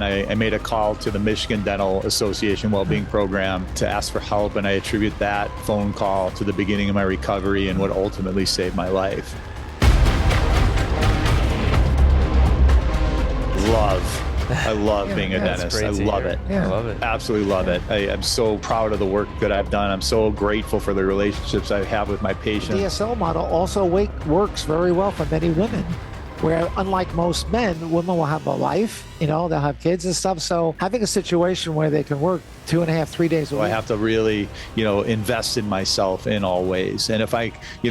and I made a call to the Michigan Dental Association Wellbeing Program to ask for help, and I attribute that phone call to the beginning of my recovery and what ultimately saved my life. I love being a dentist. I love it. I love it. Absolutely love it. I'm so proud of the work that I've done. I'm so grateful for the relationships I have with my patients. The DSO model also works very well for many women, where unlike most men, women will have a life, they'll have kids and stuff. So having a situation where they can work 2.5, 3 days a week. I have to really, invest in myself in all ways. And if I,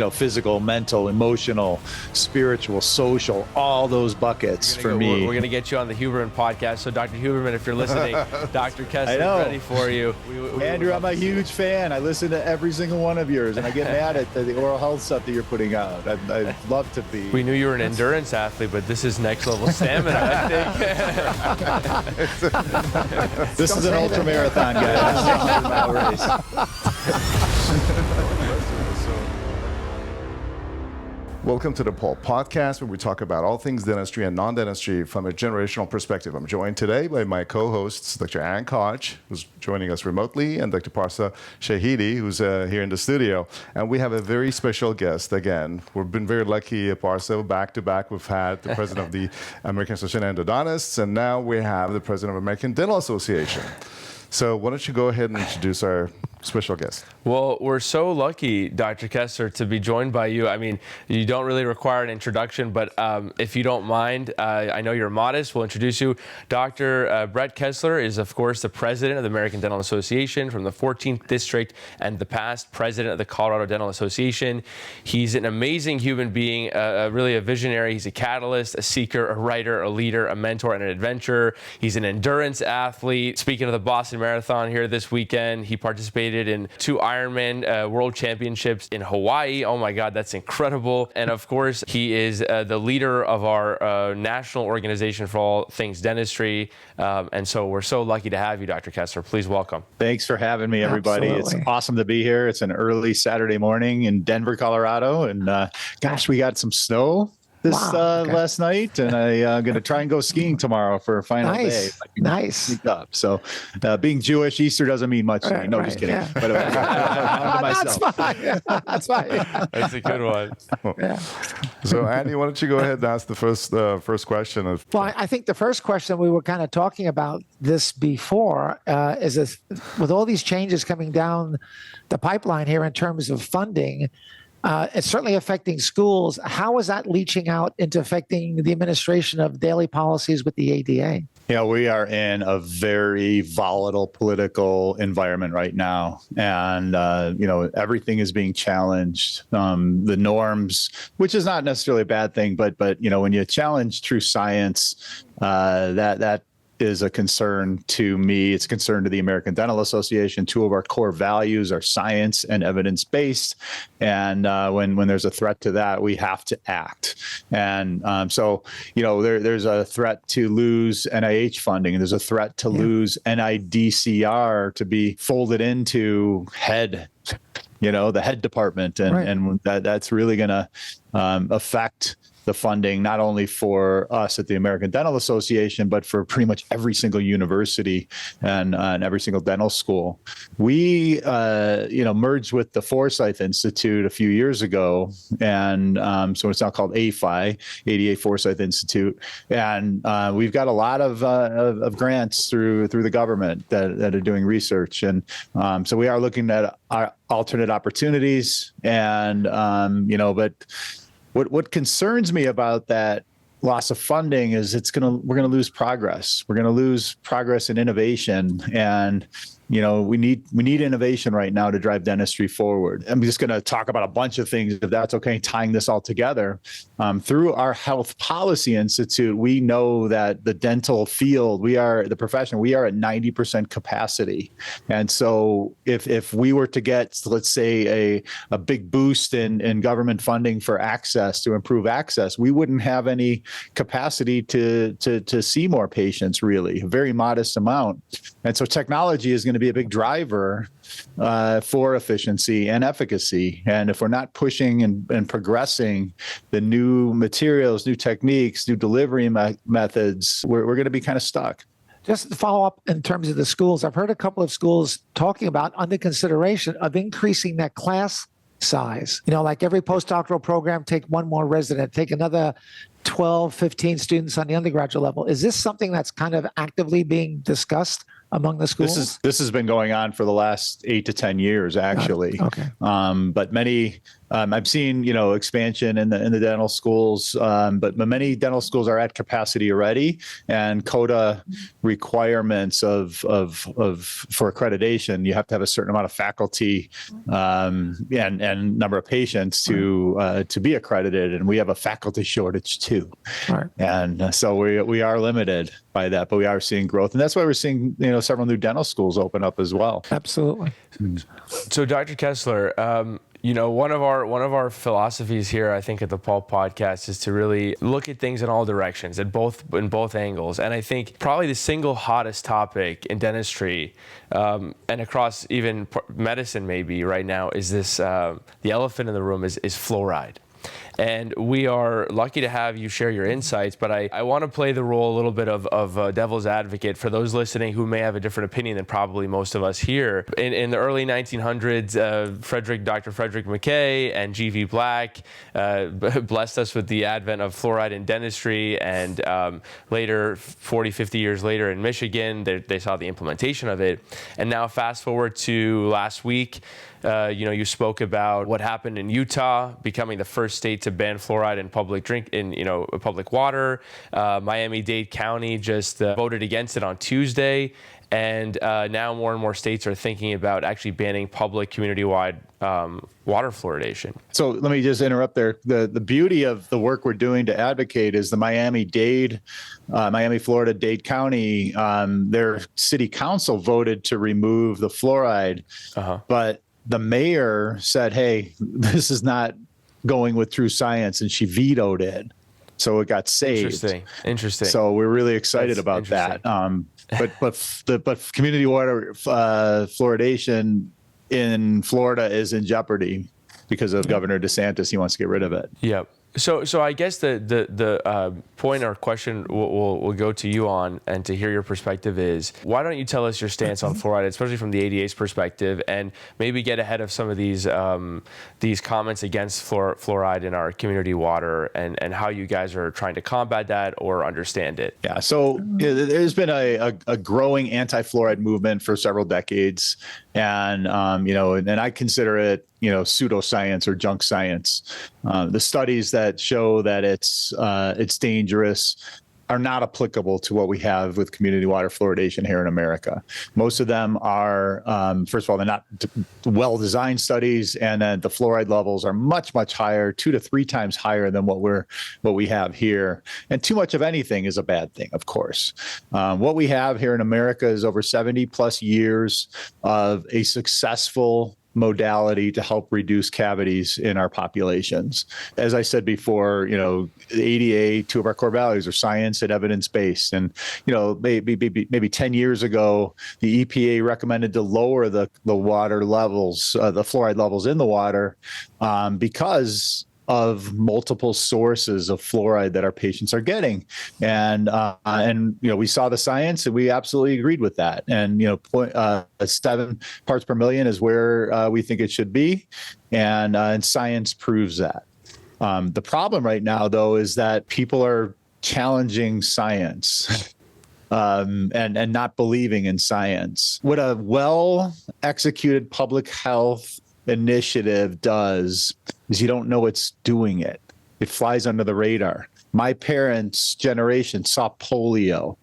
physical, mental, emotional, spiritual, social, all those buckets for me. We're going to get you on the Huberman podcast. So Dr. Huberman, if you're listening, Dr. Kessler is ready for you. Andrew, I'm a huge fan. I listen to every single one of yours, and I get mad at the oral health stuff that you're putting out. I'd love to be. We knew you were an endurance athlete, but this is next level stamina, I think. This is an ultra marathon, guys. Welcome to the Pulp podcast, where we talk about all things dentistry and non-dentistry from a generational perspective. I'm joined today by my co-hosts, Dr. Koch, who's joining us remotely, and Dr. Parsa Shahidi, who's here in the studio. And we have a very special guest again. We've been very lucky, Parsa, back to back. We've had the president of the American Association of Endodontists, and now we have the president of the American Dental Association. So why don't you go ahead and introduce our special guest? Well, we're so lucky, Dr. Kessler, to be joined by you. I mean, you don't really require an introduction, but if you don't mind, I know you're modest. We'll introduce you. Dr. Brett Kessler is, of course, the president of the American Dental Association from the 14th District and the past president of the Colorado Dental Association. He's an amazing human being, really a visionary. He's a catalyst, a seeker, a writer, a leader, a mentor, and an adventurer. He's an endurance athlete. Speaking of the Boston Marathon here this weekend, he participated in 2 Ironman World Championships in Hawaii. Oh my God, that's incredible. And of course, he is the leader of our national organization for all things dentistry. And so we're so lucky to have you, Dr. Kessler. Please welcome. Thanks for having me, everybody. Absolutely. It's awesome to be here. It's an early Saturday morning in Denver, Colorado. And gosh, we got some snow last night, and I'm going to try and go skiing tomorrow for a final day. Nice. Up. So being Jewish, Easter doesn't mean much to me. No, just kidding. Yeah. But That's fine. That's fine. That's a good one. Yeah. So Andy, why don't you go ahead and ask the first question? Well, I think the first question, we were kind of talking about this before, is with all these changes coming down the pipeline here in terms of funding, it's certainly affecting schools. How is that leaching out into affecting the administration of daily policies with the ADA? Yeah, we are in a very volatile political environment right now. And, everything is being challenged. The norms, which is not necessarily a bad thing, but when you challenge true science, that is a concern to me. It's a concern to the American Dental Association. 2 of our core values are science and evidence-based. And when there's a threat to that, we have to act. And there's a threat to lose NIH funding, and there's a threat to lose NIDCR to be folded into the head department. And that's really going to affect the funding, not only for us at the American Dental Association, but for pretty much every single university and every single dental school. We, merged with the Forsyth Institute a few years ago. And so it's now called AFI, ADA Forsyth Institute. And we've got a lot of grants through the government that are doing research. And so we are looking at our alternate opportunities. And, but what concerns me about that loss of funding is we're going to lose progress. We're going to lose progress in innovation. And we need innovation right now to drive dentistry forward. I'm just going to talk about a bunch of things, if that's okay, tying this all together. Through our Health Policy Institute, we know that the dental field, we are at 90% capacity. And so if we were to get, let's say, a big boost in government funding for access, to improve access, we wouldn't have any capacity to see more patients, really, a very modest amount. And so technology is going to be a big driver for efficiency and efficacy. And if we're not pushing and progressing the new materials, new techniques, new delivery methods, we're going to be kind of stuck. Just to follow up in terms of the schools, I've heard a couple of schools talking about under consideration of increasing that class size. Like every postdoctoral program, take one more resident, take another 12, 15 students on the undergraduate level. Is this something that's kind of actively being discussed among the schools? This has been going on for the last 8 to 10 years, actually. Okay. But many, I've seen, expansion in the dental schools, but many dental schools are at capacity already, and CODA requirements for accreditation, you have to have a certain amount of faculty and number of patients to be accredited, and we have a faculty shortage too. Right. And so we are limited by that, but we are seeing growth, and that's why we're seeing several new dental schools open up as well. Absolutely. So, Dr. Kessler, one of our philosophies here, I think, at the Pulp podcast is to really look at things in all directions, in both angles. And I think probably the single hottest topic in dentistry and across even medicine maybe right now is this, the elephant in the room is fluoride. And we are lucky to have you share your insights, but I want to play the role a little bit of devil's advocate for those listening who may have a different opinion than probably most of us here. In the early 1900s, Dr. Frederick McKay and G.V. Black blessed us with the advent of fluoride in dentistry, and later, 40, 50 years later in Michigan, they saw the implementation of it. And now fast forward to last week, you spoke about what happened in Utah, becoming the first state to ban fluoride in public water. Miami-Dade County just voted against it on Tuesday, and now more and more states are thinking about actually banning public community-wide water fluoridation. So let me just interrupt there. The beauty of the work we're doing to advocate is the Miami-Dade, Florida-Dade County, their city council voted to remove the fluoride, but the mayor said, hey, this is not going with true science, and she vetoed it. So it got saved. Interesting. So we're really excited about that. But community water fluoridation in Florida is in jeopardy because of Governor DeSantis. He wants to get rid of it. Yep. So I guess the point or question we'll go to you on, and to hear your perspective, is why don't you tell us your stance on fluoride, especially from the ADA's perspective, and maybe get ahead of some of these comments against fluoride in our community water, and how you guys are trying to combat that or understand it. Yeah. So there's been a growing anti-fluoride movement for several decades, and and I consider it pseudoscience or junk science. The studies that show that it's dangerous are not applicable to what we have with community water fluoridation here in America. Most of them are, first of all, they're not well-designed studies, and then the fluoride levels are much, much higher, 2 to 3 times higher than what we have here. And too much of anything is a bad thing, of course. What we have here in America is over 70 plus years of a successful modality to help reduce cavities in our populations. As I said before, the ADA, 2 of our core values are science and evidence-based. And, maybe 10 years ago, the EPA recommended to lower the water levels, the fluoride levels in the water, because of multiple sources of fluoride that our patients are getting. And we saw the science, and we absolutely agreed with that. And, 7 parts per million is where we think it should be. And science proves that. The problem right now, though, is that people are challenging science. And not believing in science. What a well-executed public health initiative does is you don't know it's doing it. It flies under the radar. My parents' generation saw polio.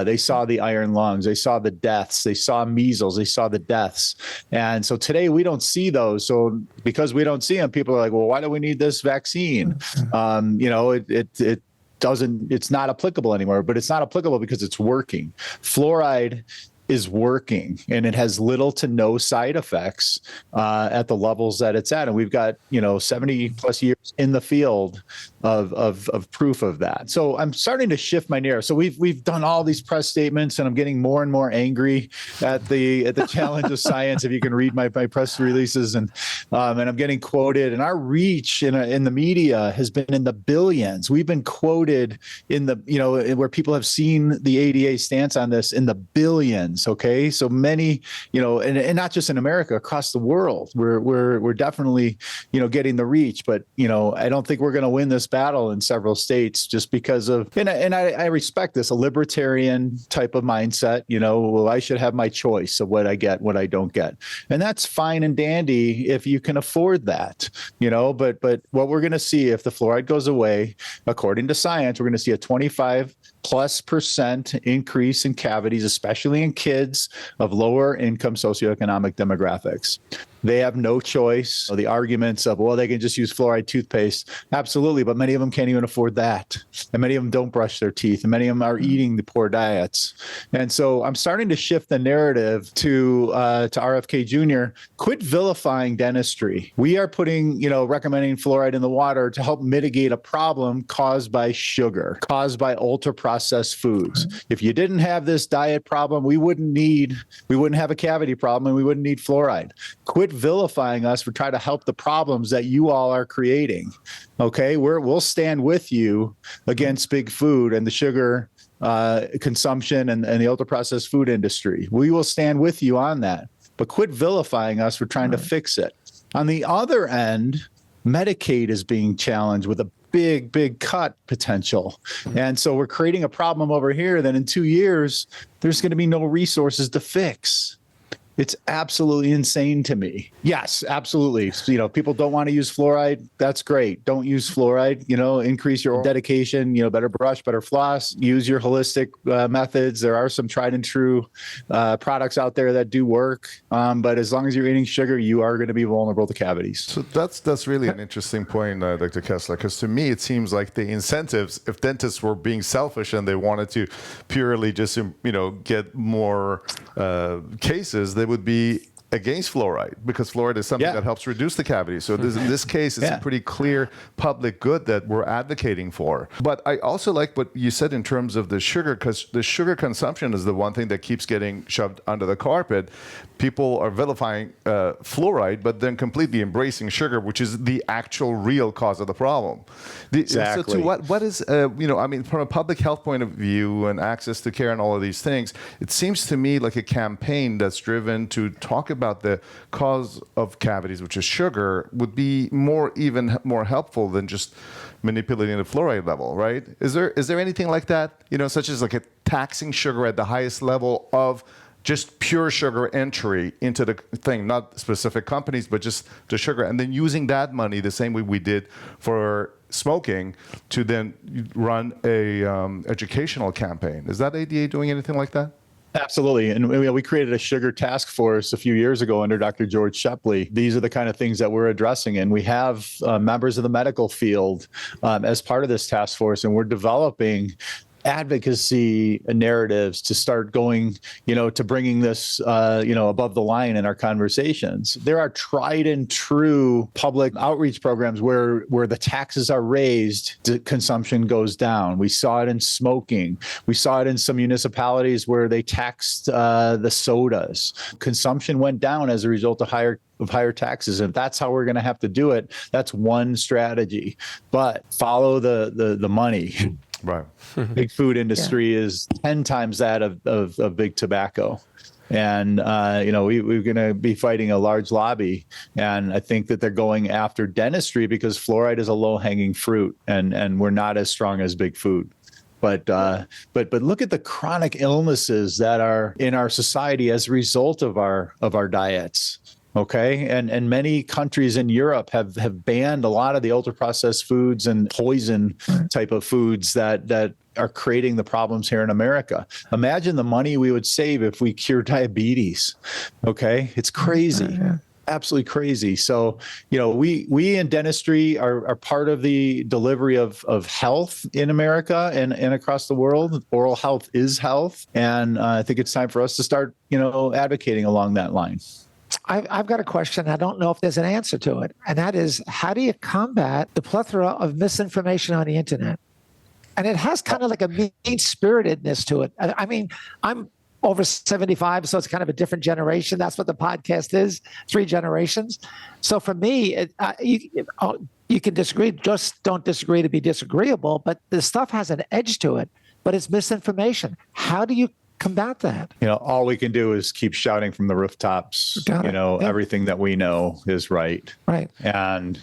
They saw the iron lungs. They saw the deaths. They saw measles. They saw the deaths. And so today we don't see those. So because we don't see them, people are like, well, why do we need this vaccine? It's not applicable anymore, but it's not applicable because it's working. Fluoride is working, and it has little to no side effects at the levels that it's at. And we've got 70 plus years in the field of proof of that. So I'm starting to shift my narrative. So we've done all these press statements, and I'm getting more and more angry at the challenge of science. If you can read my press releases, and I'm getting quoted, and our reach in the media has been in the billions. We've been quoted in the where people have seen the ADA stance on this in the billions. Okay, so many and not just in America, across the world, we're definitely getting the reach. But I don't think we're going to win this battle in several states just because of and I respect this, a libertarian type of mindset. Well, I should have my choice of what I get, what I don't get, and that's fine and dandy if you can afford that. But what we're going to see if the fluoride goes away, according to science, we're going to see a 25+% increase in cavities, especially in kids of lower income socioeconomic demographics. They have no choice. The arguments of, well, they can just use fluoride toothpaste. Absolutely. But many of them can't even afford that. And many of them don't brush their teeth. And many of them are eating the poor diets. And so I'm starting to shift the narrative to RFK Jr. Quit vilifying dentistry. We are recommending fluoride in the water to help mitigate a problem caused by sugar, caused by ultra processed foods. If you didn't have this diet problem, we wouldn't have a cavity problem, and we wouldn't need fluoride. Quit vilifying us for trying to help the problems that you all are creating. Okay, we'll stand with you against big food and the sugar consumption and the ultra processed food industry. We will stand with you on that, but quit vilifying us for trying to fix it. On the other end, Medicaid is being challenged with a big cut potential. And so we're creating a problem over here that in 2 years, there's going to be no resources to fix. It's absolutely insane to me. Yes, absolutely. People don't want to use fluoride. That's great. Don't use fluoride. Increase your dedication. Better brush, better floss. Use your holistic methods. There are some tried and true products out there that do work. But as long as you're eating sugar, you are going to be vulnerable to cavities. So that's really an interesting point, Dr. Kessler, because to me it seems like the incentives, if dentists were being selfish and they wanted to purely just get more cases, they would be against fluoride, because fluoride is something that helps reduce the cavity. So in this case, it's a pretty clear public good that we're advocating for. But I also like what you said in terms of the sugar, because the sugar consumption is the one thing that keeps getting shoved under the carpet. People are vilifying fluoride, but then completely embracing sugar, which is the actual real cause of the problem. Exactly. So what is, from a public health point of view and access to care and all of these things, it seems to me like a campaign that's driven to talk about the cause of cavities, which is sugar, would be even more helpful than just manipulating the fluoride level, right? Is there anything like that, such as like a taxing sugar at the highest level of just pure sugar entry into the thing, not specific companies, but just the sugar, and then using that money the same way we did for smoking to then run a educational campaign? Is that ADA doing anything like that? Absolutely. And we created a sugar task force a few years ago under Dr. George Shepley. These are the kind of things that we're addressing. And we have members of the medical field as part of this task force, and we're developing advocacy narratives to start going, to bringing this, above the line in our conversations. There are tried and true public outreach programs where the taxes are raised, consumption goes down. We saw it in smoking. We saw it in some municipalities where they taxed the sodas. Consumption went down as a result of higher taxes. And if that's how we're going to have to do it, that's one strategy. But follow the money. Right. Big food industry is 10 times that of big tobacco. And, we're going to be fighting a large lobby. And I think that they're going after dentistry because fluoride is a low-hanging fruit, and we're not as strong as big food. But look at the chronic illnesses that are in our society as a result of our diets. Okay. And many countries in Europe have banned a lot of the ultra processed foods and poison type of foods that are creating the problems here in America. Imagine the money we would save if we cure diabetes. Okay. It's crazy. absolutely crazy. So, we in dentistry are part of the delivery of health in America and across the world. Oral health is health. And I think it's time for us to start, advocating along that line. I've got a question. I don't know if there's an answer to it. And that is, how do you combat the plethora of misinformation on the internet? And it has kind of like a mean-spiritedness to it. I mean, I'm over 75, so it's kind of a different generation. That's what the podcast is, 3 generations. So for me, you can disagree, just don't disagree to be disagreeable, but the stuff has an edge to it, but it's misinformation. How do you combat that? All we can do is keep shouting from the rooftops, everything that we know is right. Right. And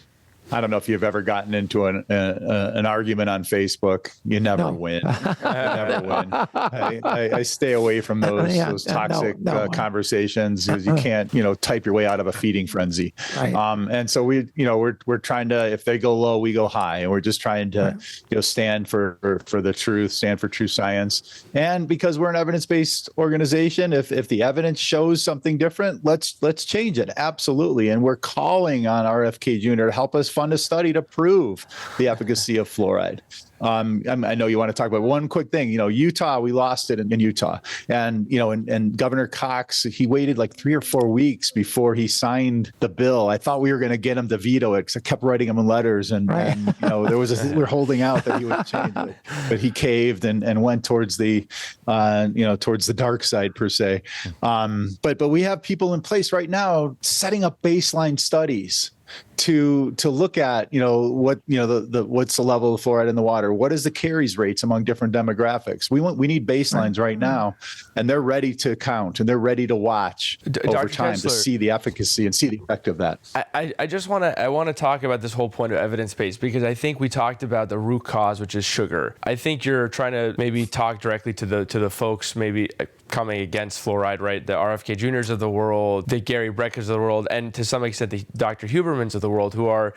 I don't know if you've ever gotten into an argument on Facebook. You never win. You never win. I stay away from those toxic conversations because you can't, type your way out of a feeding frenzy. Right. And so we're trying to, if they go low, we go high, and we're just trying to, stand for the truth, stand for true science. And because we're an evidence-based organization, if the evidence shows something different, let's change it. Absolutely. And we're calling on RFK Jr. to help us fund a study to prove the efficacy of fluoride. I know you want to talk about one quick thing. Utah, we lost it in Utah, and and Governor Cox, he waited like 3 or 4 weeks before he signed the bill. I thought we were going to get him to veto it because I kept writing him in letters, and there was we were holding out that he would change it, but he caved and went towards the towards the dark side per se. But we have people in place right now setting up baseline studies to look at what's the level of fluoride in the water, what is the caries rates among different demographics. We need baselines right now, and they're ready to count and they're ready to watch over time Kessler, to see the efficacy and see the effect of that. I want to talk about this whole point of evidence-based, because I think we talked about the root cause, which is sugar. I think you're trying to maybe talk directly to the folks maybe coming against fluoride, right? The RFK Juniors of the world, the Gary Breckers of the world, and to some extent the Dr. Hubermans of the world, who are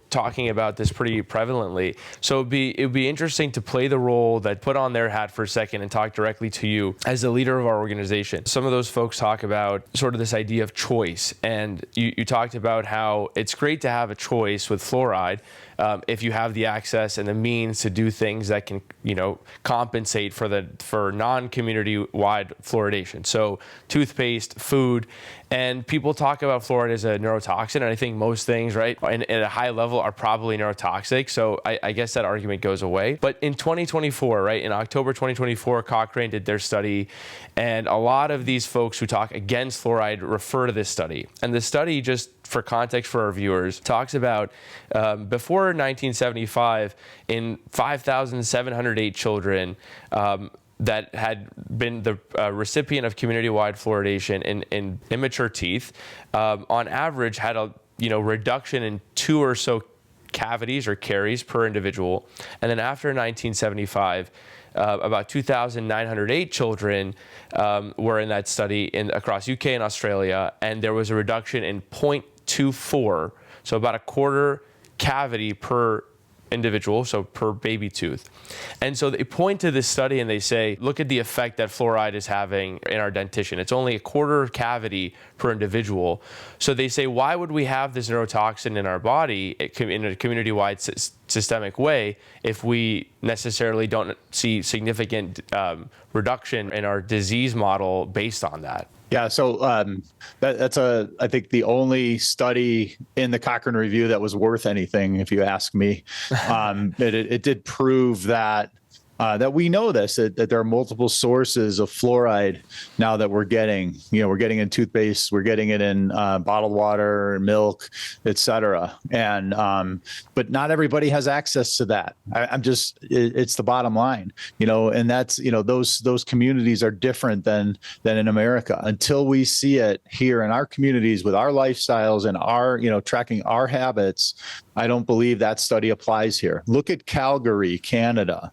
talking about this pretty prevalently. So it'd be interesting to play the role that put on their hat for a second and talk directly to you as the leader of our organization. Some of those folks talk about sort of this idea of choice, and you talked about how it's great to have a choice with fluoride if you have the access and the means to do things that can compensate for non-community wide fluoridation. So toothpaste, food, and people talk about fluoride as a neurotoxin, and I think most things, right, and at a high level are probably neurotoxic. So I guess that argument goes away. But in 2024, right, in October 2024, Cochrane did their study, and a lot of these folks who talk against fluoride refer to this study. And the study, just for context for our viewers, talks about before 1975, in 5,708 children that had been the recipient of community-wide fluoridation in immature teeth, on average had a reduction in 2 or so cavities or caries per individual. And then after 1975, about 2,908 children were in that study across UK and Australia, and there was a reduction in 0.24, so about a quarter cavity per individual, so per baby tooth. And so they point to this study and they say, look at the effect that fluoride is having in our dentition. It's only a quarter cavity per individual. So they say, why would we have this neurotoxin in our body in a community-wide systemic way if we necessarily don't see significant reduction in our disease model based on that? Yeah, so that's I think the only study in the Cochrane Review that was worth anything, if you ask me. It did prove that we know this, that there are multiple sources of fluoride now that we're getting. We're getting in toothpaste, we're getting it in bottled water, milk, et cetera. And but not everybody has access to that. It's the bottom line, and that's, those communities are different than in America. Until we see it here in our communities with our lifestyles and our, tracking our habits, I don't believe that study applies here. Look at Calgary, Canada.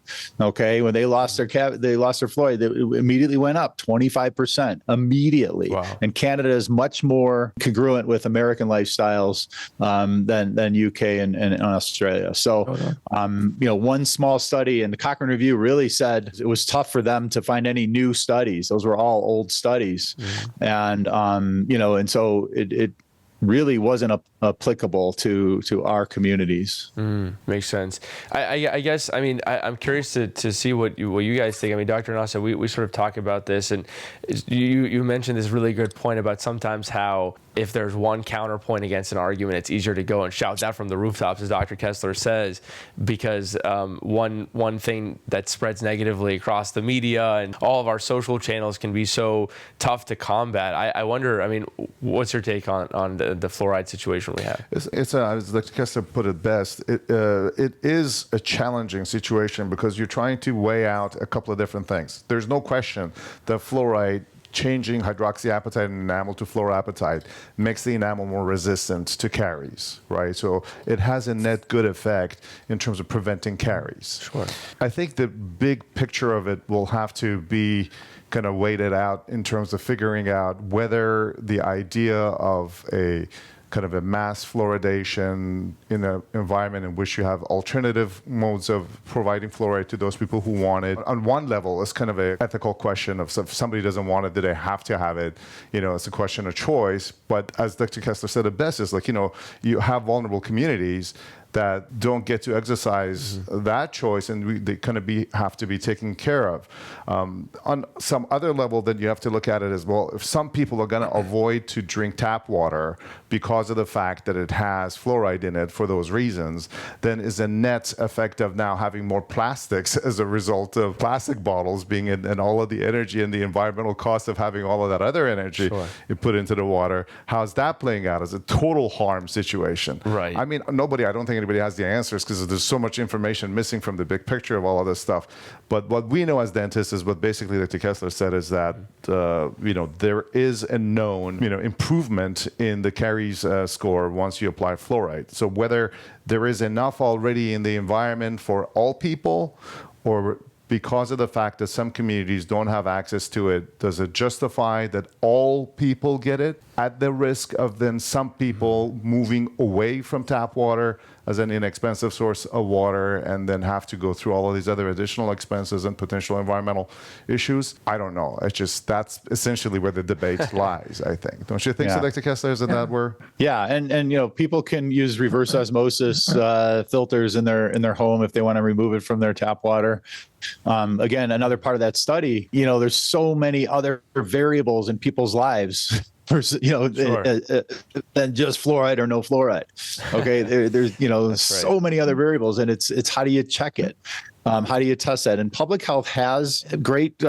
Okay, when they lost their fluoride, it immediately went up 25% immediately. Wow. And Canada is much more congruent with American lifestyles than UK and Australia. So, one small study, and the Cochrane Review really said it was tough for them to find any new studies. Those were all old studies, and and so it really wasn't applicable to our communities. Makes sense. I guess, I'm curious to see what you guys think. I mean, Dr. Nasseh, we sort of talk about this, and you mentioned this really good point about sometimes how if there's one counterpoint against an argument, it's easier to go and shout that from the rooftops, as Dr. Kessler says, because one thing that spreads negatively across the media and all of our social channels can be so tough to combat. I wonder, what's your take on the fluoride situation we have? It's as Dr. Kessler put it best, it is a challenging situation because you're trying to weigh out a couple of different things. There's no question that fluoride changing hydroxyapatite in enamel to fluoroapatite makes the enamel more resistant to caries, right? So it has a net good effect in terms of preventing caries. Sure. I think the big picture of it will have to be kind of weighted out in terms of figuring out whether the idea of a kind of a mass fluoridation in an environment in which you have alternative modes of providing fluoride to those people who want it. On one level, it's kind of an ethical question of if somebody doesn't want it, do they have to have it? It's a question of choice. But as Dr. Kessler said it best, is you have vulnerable communities that don't get to exercise that choice, and they kind of have to be taken care of. On some other level, then you have to look at it as well. If some people are going to avoid to drink tap water because of the fact that it has fluoride in it for those reasons, then is a net effect of now having more plastics as a result of plastic bottles being in, and all of the energy and the environmental cost of having all of that other energy put into the water. How's that playing out as a total harm situation? Right. I don't think anybody has the answers because there's so much information missing from the big picture of all of this stuff. But what we know as dentists is what basically Dr. Kessler said is that there is a known improvement in the caries score once you apply fluoride. So whether there is enough already in the environment for all people, or because of the fact that some communities don't have access to it, does it justify that all people get it at the risk of then some people moving away from tap water as an inexpensive source of water and then have to go through all of these other additional expenses and potential environmental issues? I don't know. It's just, that's essentially where the debate lies, I think. Don't you think so, Dr. Kessler? Isn't that where? Yeah, and people can use reverse osmosis filters in their home if they want to remove it from their tap water. Again, another part of that study, there's so many other variables in people's lives, than just fluoride or no fluoride. Okay, there's so many other variables, and it's how do you check it? How do you test that? And public health has great,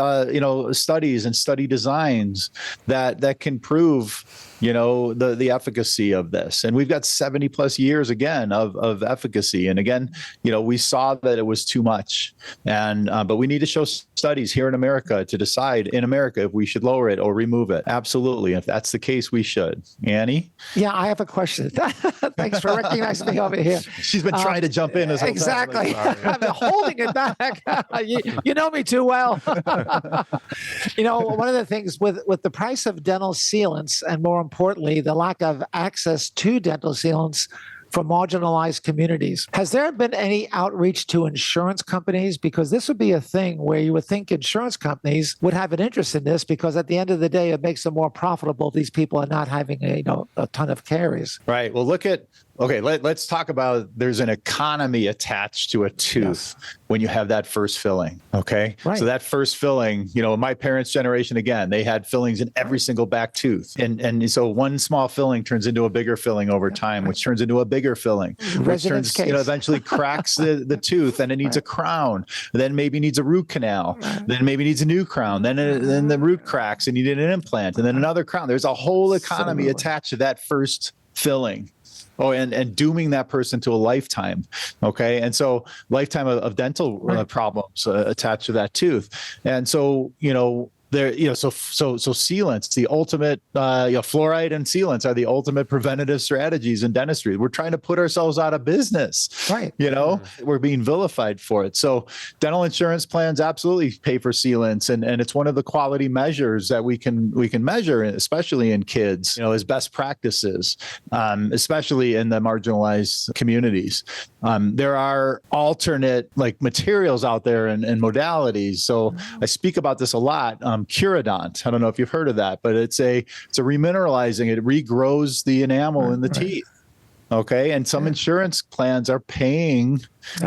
studies and study designs that can prove, the efficacy of this. And we've got 70 plus years again of efficacy. And again, we saw that it was too much. And but we need to show studies here in America to decide in America if we should lower it or remove it. Absolutely. If that's the case, we should. Annie? Yeah, I have a question. Thanks for recognizing me over here. She's been trying to jump in this whole exactly. time. I've been holding it back. You know me too well. One of the things with the price of dental sealants, and more importantly, the lack of access to dental sealants for marginalized communities, has there been any outreach to insurance companies? Because this would be a thing where you would think insurance companies would have an interest in this, because at the end of the day, it makes them more profitable. These people are not having a ton of caries. Right. Well, let's talk about, there's an economy attached to a tooth when you have that first filling. Okay. Right. So that first filling, my parents' generation, again, they had fillings in every single back tooth. And so one small filling turns into a bigger filling over time, which turns into a bigger filling, which turns, eventually cracks the tooth, and it needs a crown, then maybe needs a root canal, then maybe needs a new crown, then the root cracks and you need an implant, and then another crown. There's a whole economy attached to that first filling. Oh, and dooming that person to a lifetime. Okay. And so lifetime of dental problems attached to that tooth. And so, there, so sealants, the ultimate, fluoride and sealants are the ultimate preventative strategies in dentistry. We're trying to put ourselves out of business. Right. We're being vilified for it. So dental insurance plans absolutely pay for sealants, and it's one of the quality measures that we can measure, especially in kids, as best practices, especially in the marginalized communities. There are alternate materials out there and modalities. So I speak about this a lot. Curodont. I don't know if you've heard of that, but it's a remineralizing. It regrows the enamel in the teeth. Okay. And some insurance plans are paying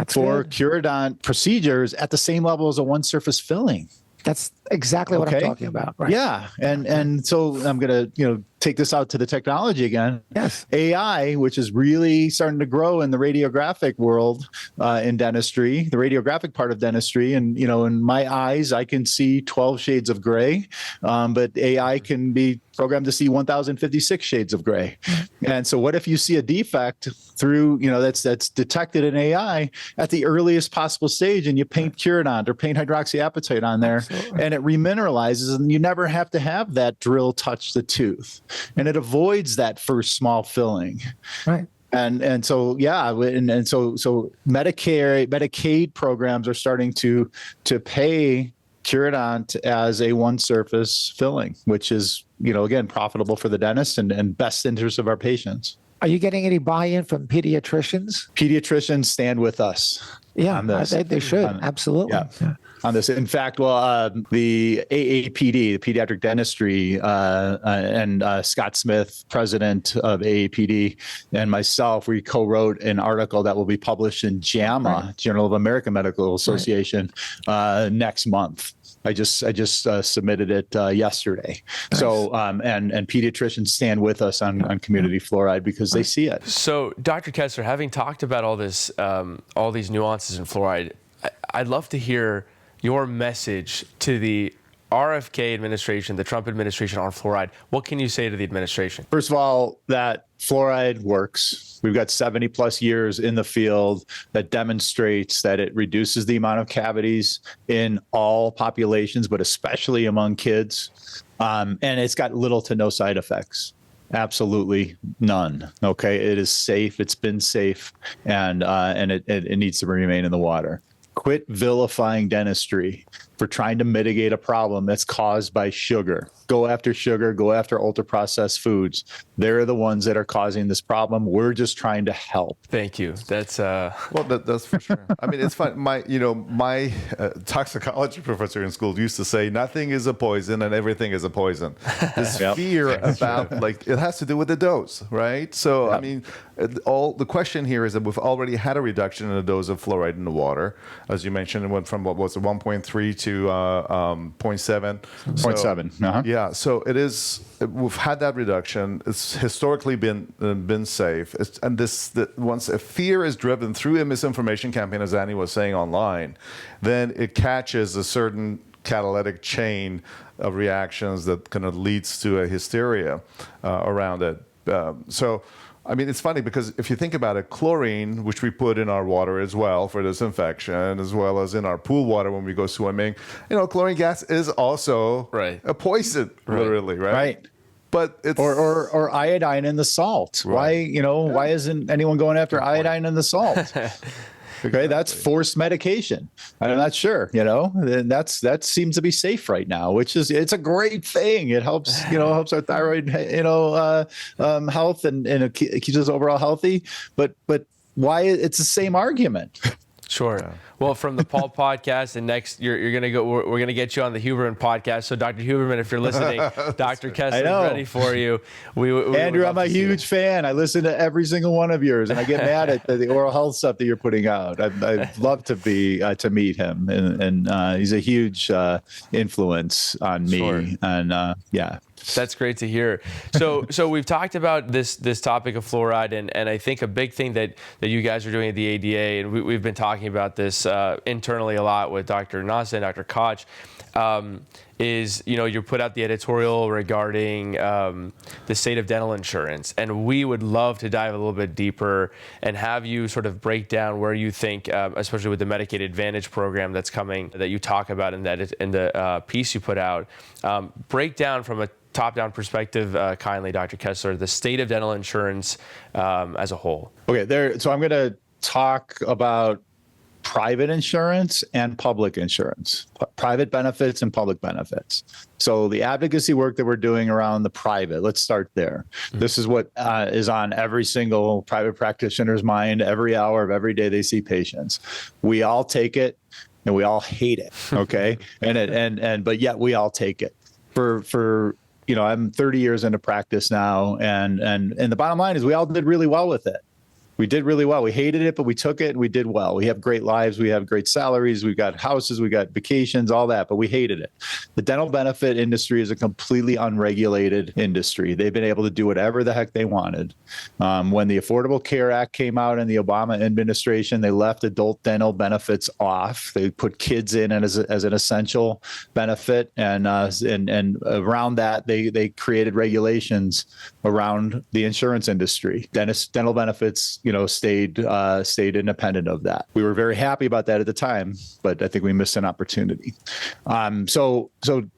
for Curodont procedures at the same level as a one surface filling. That's exactly what I'm talking about. Right. Yeah. And so I'm going to, take this out to the technology again. Yes. AI, which is really starting to grow in the radiographic world in dentistry, the radiographic part of dentistry. And, in my eyes, I can see 12 shades of gray, but AI can be programmed to see 1,056 shades of gray. And so what if you see a defect through, that's detected in AI at the earliest possible stage, and you paint Curodont or paint hydroxyapatite on there, and it remineralizes, and you never have to have that drill touch the tooth. And it avoids that first small filling. Right. And so Medicaid programs are starting to pay Curodont as a one surface filling, which is, again, profitable for the dentist and best interest of our patients. Are you getting any buy-in from pediatricians? Pediatricians stand with us. Yeah, they should. Absolutely. Yeah. On this. In fact, the AAPD, the Pediatric Dentistry, and Scott Smith, president of AAPD, and myself, we co-wrote an article that will be published in JAMA, Journal of American Medical Association, next month. I just submitted it yesterday. Nice. So and pediatricians stand with us on community fluoride because they see it. So, Dr. Kessler, having talked about all this, all these nuances in fluoride, I'd love to hear your message to the RFK administration, the Trump administration on fluoride. What can you say to the administration? First of all, that fluoride works. We've got 70 plus years in the field that demonstrates that it reduces the amount of cavities in all populations, but especially among kids. And it's got little to no side effects. Absolutely none. Okay. It is safe. It's been safe, and it needs to remain in the water. Quit vilifying dentistry for trying to mitigate a problem that's caused by sugar. Go after sugar, go after ultra-processed foods. They're the ones that are causing this problem. We're just trying to help. Thank you. That's well, that's for sure. I mean, it's fun. My toxicology professor in school used to say, nothing is a poison and everything is a poison. This fear about, it has to do with the dose, right? So, I mean, the question here is that we've already had a reduction in the dose of fluoride in the water. As you mentioned, it went from, 1.3 to 0.7. 0.7. Yeah, so it is. We've had that reduction. It's historically been safe. Once a fear is driven through a misinformation campaign, as Annie was saying online, then it catches a certain catalytic chain of reactions that kind of leads to a hysteria around it. I mean, it's funny because if you think about it, chlorine, which we put in our water as well for disinfection, as well as in our pool water when we go swimming, chlorine gas is also a poison, literally, right? Right. But it's or iodine in the salt. Right. Why isn't anyone going after iodine in the salt? Okay, that's forced medication. I'm not sure, that seems to be safe right now, it's a great thing. It helps, helps our thyroid, health and it keeps us overall healthy. But why? It's the same argument. Sure. Yeah. Well, from the Pulp podcast, and next you're gonna go. We're gonna get you on the Huberman podcast. So, Dr. Huberman, if you're listening, Dr. Kessler is ready for you. Andrew, I'm a huge fan. I listen to every single one of yours, and I get mad at the oral health stuff that you're putting out. I'd love to meet him, and he's a huge influence on me. Sure. And yeah. That's great to hear. So we've talked about this topic of fluoride, and I think a big thing that you guys are doing at the ADA, and we've been talking about this internally a lot with Dr. Nasseh and Dr. Koch, is, you put out the editorial regarding the state of dental insurance, and we would love to dive a little bit deeper and have you sort of break down where you think, especially with the Medicaid Advantage program that's coming, that you talk about in the piece you put out, break down from a top-down perspective, kindly, Dr. Kessler, the state of dental insurance as a whole. Okay, so I'm going to talk about private insurance and public insurance, private benefits and public benefits. So the advocacy work that we're doing around the private, let's start there. This is what is on every single private practitioner's mind every hour of every day they see patients. We all take it and we all hate it, okay? But yet we all take it. I'm 30 years into practice now, and the bottom line is we all did really well with it. We did really well. We hated it, but we took it and we did well. We have great lives. We have great salaries. We've got houses. We got vacations, all that, but we hated it. The dental benefit industry is a completely unregulated industry. They've been able to do whatever the heck they wanted. When the Affordable Care Act came out in the Obama administration, they left adult dental benefits off. They put kids in as an essential benefit, and around that, they created regulations around the insurance industry. Dental benefits, stayed independent of that. We were very happy about that at the time, but I think we missed an opportunity. So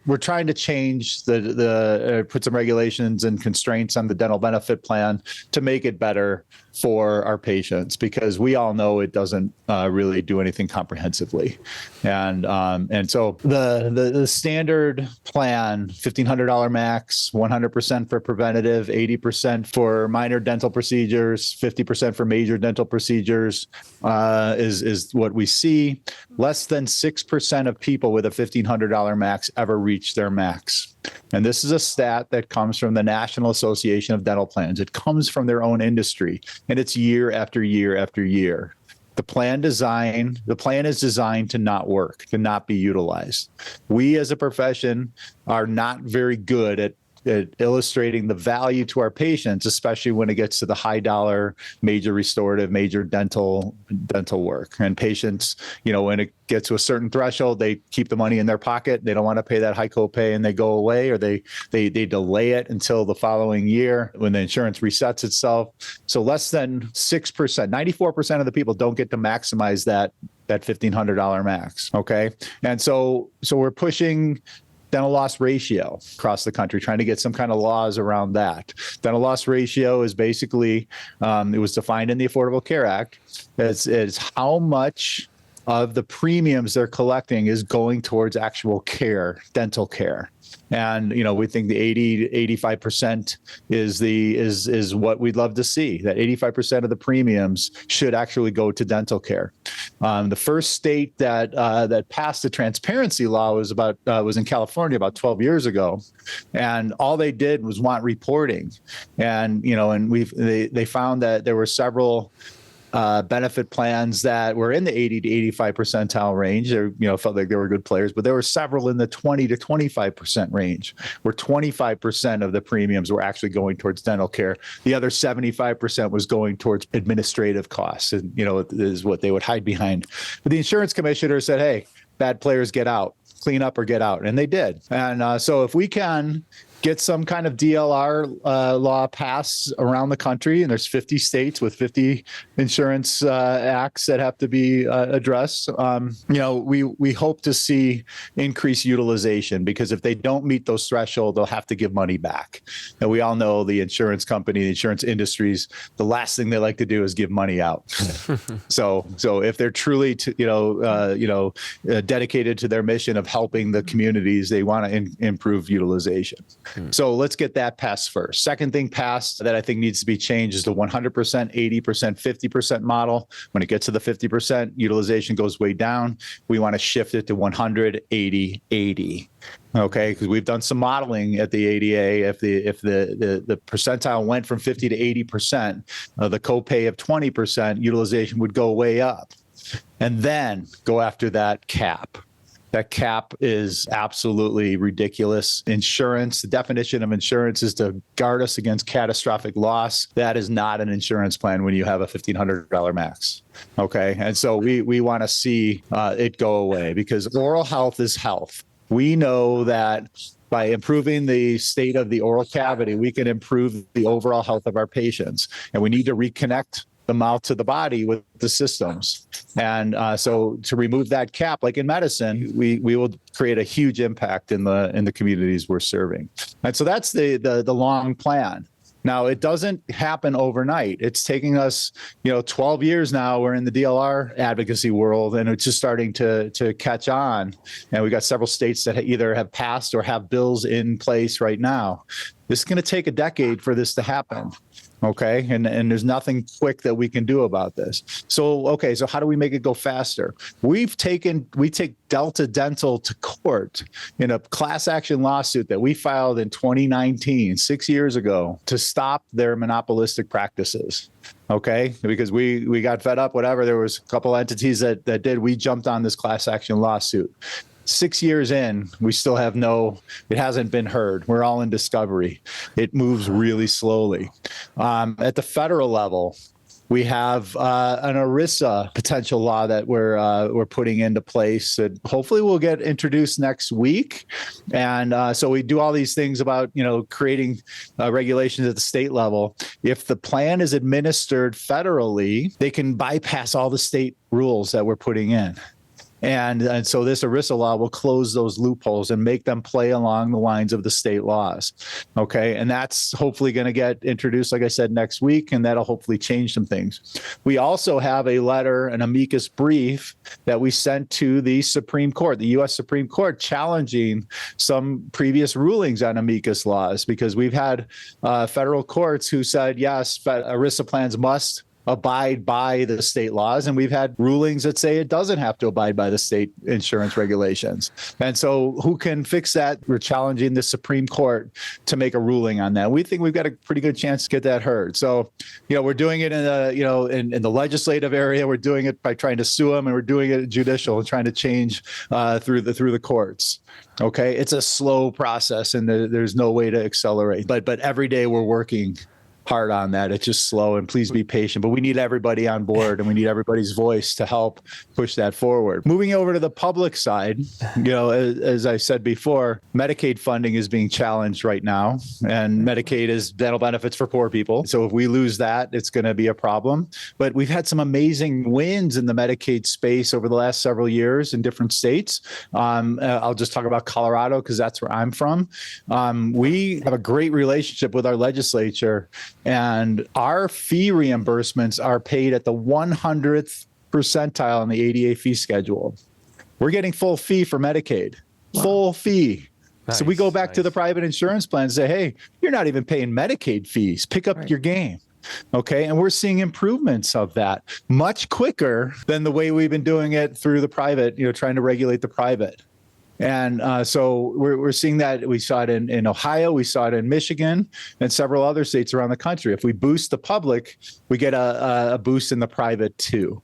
we're trying to change put some regulations and constraints on the dental benefit plan to make it better for our patients, because we all know it doesn't really do anything comprehensively. And so the standard plan, $1,500 max, 100% for preventative, 80% for minor dental procedures, 50% for major dental procedures, is what we see. Less than 6% of people with a $1,500 max ever reach their max. And this is a stat that comes from the National Association of Dental Plans. It comes from their own industry, and it's year after year after year. The plan is designed to not work, to not be utilized. We as a profession are not very good at illustrating the value to our patients, especially when it gets to the high dollar, major restorative, major dental work. And patients, when it gets to a certain threshold, they keep the money in their pocket. They don't want to pay that high copay and they go away, or they delay it until the following year when the insurance resets itself. So less than 6%, 94% of the people don't get to maximize that $1,500 max. Okay. And so we're pushing dental loss ratio across the country, trying to get some kind of laws around that. Dental loss ratio is basically, it was defined in the Affordable Care Act as how much of the premiums they're collecting is going towards actual care, dental care. And, we think the 80 to 85% is what we'd love to see, that 85% of the premiums should actually go to dental care. The first state that passed the transparency law was in California about 12 years ago. And all they did was want reporting. And, they found that there were several benefit plans that were in the 80 to 85 percentile range. They felt like they were good players, but there were several in the 20 to 25% range, where 25% of the premiums were actually going towards dental care. The other 75% was going towards administrative costs, and is what they would hide behind. But the insurance commissioner said, "Hey, bad players get out, clean up or get out," and they did. And so if we can get some kind of DLR law passed around the country, and there's 50 states with 50 insurance acts that have to be addressed. We hope to see increased utilization, because if they don't meet those thresholds, they'll have to give money back. And we all know the insurance company, the insurance industries, the last thing they like to do is give money out. So if they're truly, dedicated to their mission of helping the communities, they want to improve utilization. So let's get that passed first. Second thing passed that I think needs to be changed is the 100%, 80%, 50% model. When it gets to the 50%, utilization goes way down. We want to shift it to 100, 80, 80. Okay, because we've done some modeling at the ADA. If the percentile went from 50 to 80%, the copay of 20%, utilization would go way up. And then go after that cap. That cap is absolutely ridiculous. Insurance, the definition of insurance is to guard us against catastrophic loss. That is not an insurance plan when you have a $1,500 max. Okay. And so we want to see it go away, because oral health is health. We know that by improving the state of the oral cavity, we can improve the overall health of our patients. And we need to reconnect the mouth to the body with the systems. And so to remove that cap, like in medicine, we will create a huge impact in the communities we're serving. And so that's the long plan. Now, it doesn't happen overnight. It's taking us, 12 years now. We're in the DLR advocacy world, and it's just starting to catch on. And we've got several states that either have passed or have bills in place right now. This is going to take a decade for this to happen. Okay. And there's nothing quick that we can do about this. So how do we make it go faster? We take Delta Dental to court in a class action lawsuit that we filed in 2019, 6 years ago, to stop their monopolistic practices. Okay. Because we got fed up, whatever. There was a couple entities that did. We jumped on this class action lawsuit. 6 years in, we still have it hasn't been heard. We're all in discovery. It moves really slowly. At the federal level, we have an ERISA potential law that we're putting into place that hopefully will get introduced next week. And so we do all these things about, creating regulations at the state level. If the plan is administered federally, they can bypass all the state rules that we're putting in. And so this ERISA law will close those loopholes and make them play along the lines of the state laws. Okay. And that's hopefully going to get introduced, like I said, next week, and that'll hopefully change some things. We also have a letter, an amicus brief that we sent to the Supreme Court, the U.S. Supreme Court, challenging some previous rulings on amicus laws, because we've had federal courts who said, yes, ERISA plans must abide by the state laws. And we've had rulings that say it doesn't have to abide by the state insurance regulations. And so who can fix that? We're challenging the Supreme Court to make a ruling on that. We think we've got a pretty good chance to get that heard. So, we're doing it in the, in the legislative area. We're doing it by trying to sue them, and we're doing it in judicial and trying to change through the courts. Okay. It's a slow process, and there's no way to accelerate, but every day we're working hard on that. It's just slow, and please be patient, but we need everybody on board, and we need everybody's voice to help push that forward. Moving over to the public side, as I said before, Medicaid funding is being challenged right now, and Medicaid is dental benefits for poor people. So if we lose that, it's going to be a problem. But we've had some amazing wins in the Medicaid space over the last several years in different states. I'll just talk about Colorado because that's where I'm from. We have a great relationship with our legislature, and our fee reimbursements are paid at the 100th percentile on the ADA fee schedule. We're getting full fee for Medicaid, full fee. Nice, so we go back to the private insurance plan and say, hey, you're not even paying Medicaid fees. Pick up your game. Okay. And we're seeing improvements of that much quicker than the way we've been doing it through the private, trying to regulate the private. And so we're seeing that. We saw it in Ohio, we saw it in Michigan, and several other states around the country. If we boost the public, we get a boost in the private too.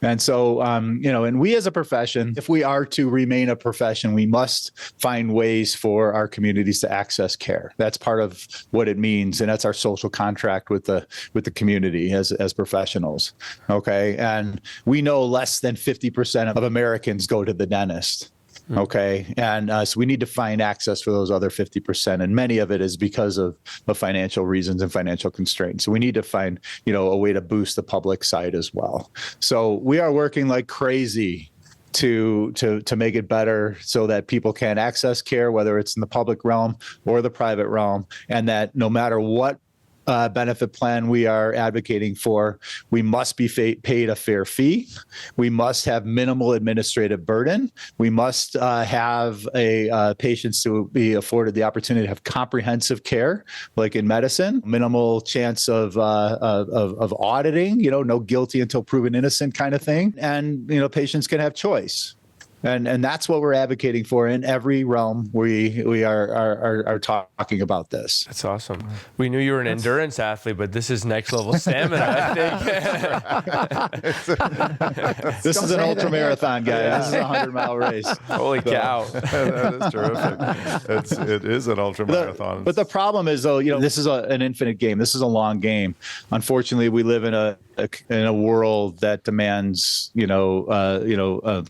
And so, and we as a profession, if we are to remain a profession, we must find ways for our communities to access care. That's part of what it means. And that's our social contract with the community as professionals. Okay. And we know less than 50% of Americans go to the dentist. Okay. And so we need to find access for those other 50%. And many of it is because of financial reasons and financial constraints. So we need to find, a way to boost the public side as well. So we are working like crazy to make it better so that people can access care, whether it's in the public realm or the private realm, and that no matter what benefit plan we are advocating for, we must be paid a fair fee. We must have minimal administrative burden. We must have patients to be afforded the opportunity to have comprehensive care, like in medicine, minimal chance of auditing, no guilty until proven innocent kind of thing. And, patients can have choice. And that's what we're advocating for in every realm we are talking about this. That's awesome. We knew you were an endurance athlete, but this is next level stamina, I think. This is an ultra marathon, guys. Yeah. This is a 100-mile race. Holy cow. That is terrific. It is an ultra marathon. But the problem is, though, this is an infinite game. This is a long game. Unfortunately, we live in in a world that demands,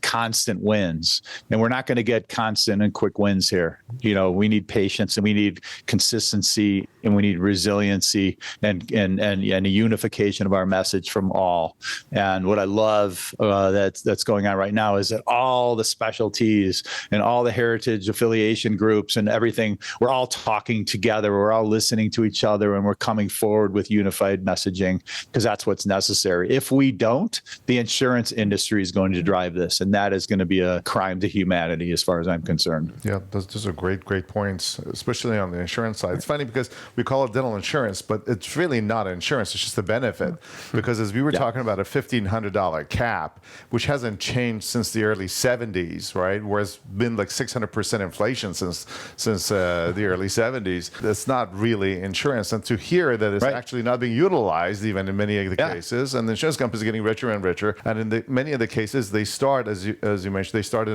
constant wins, and we're not going to get constant and quick wins here. We need patience, and we need consistency, and we need resiliency, and a unification of our message from all. And what I love that's going on right now is that all the specialties and all the heritage affiliation groups and everything, we're all talking together, we're all listening to each other, and we're coming forward with unified messaging, because that's what's necessary. If we don't, the insurance industry is going to drive this, and that is going to be a crime to humanity as far as I'm concerned. Yeah, those are great points, especially on the insurance side. It's funny because we call it dental insurance, but it's really not insurance, it's just a benefit. Because as we were talking about a $1,500 cap, which hasn't changed since the early 70s, right? Whereas been like 600% inflation since the early 70s. That's not really insurance. And to hear that it's actually not being utilized even in many of the cases, and the insurance companies are getting richer and richer. And in many of the cases, they start, as you mentioned, they start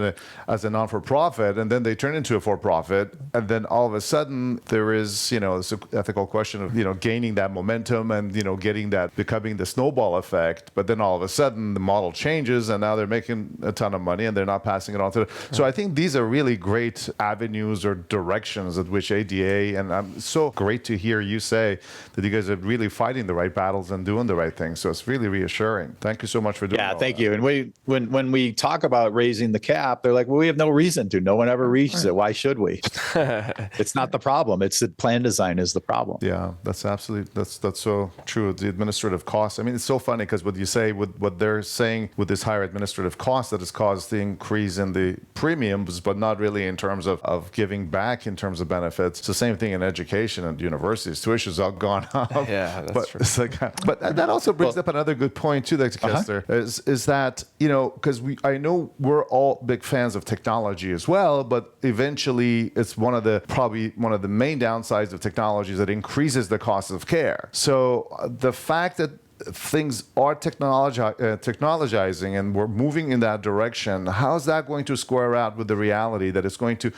as a non-for-profit, and then they turn into a for-profit. And then all of a sudden, there is, this ethical question of, gaining that momentum and, getting that, becoming the snowball effect. But then all of a sudden, the model changes, and now they're making a ton of money, and they're not passing it on to So I think these are really great avenues or directions at which ADA, and I'm so great to hear you say that you guys are really fighting the right battles and doing the right things. So it's really reassuring. Thank you so much for doing that. Yeah, thank you. And when we talk about raising the cap, they're like, well, we have no reason to. No one ever reaches it. Why should we? It's not the problem. It's the plan design is the problem. Yeah, that's so true. The administrative costs. I mean, it's so funny because what you say, with what they're saying with this higher administrative cost that has caused the increase in the premiums, but not really in terms of giving back in terms of benefits. It's the same thing in education and universities. Tuition's all gone up. Yeah, that's but true. It's like, but that also brings up another good point too, Dr. Kessler, is that, because I know we're all big fans of technology as well, but eventually it's probably one of the main downsides of technology is that it increases the cost of care. So the fact that things are technologizing and we're moving in that direction, how's that going to square out with the reality that it's going to,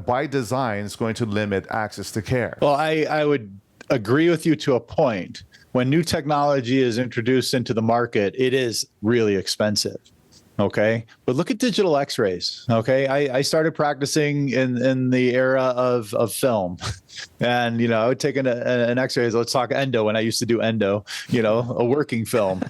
by design, it's going to limit access to care? Well, I would agree with you to a point. When new technology is introduced into the market, it is really expensive. Okay. But look at digital x-rays. Okay. I started practicing in the era of film. And, I would take an x-ray. Let's talk endo. When I used to do endo, a working film.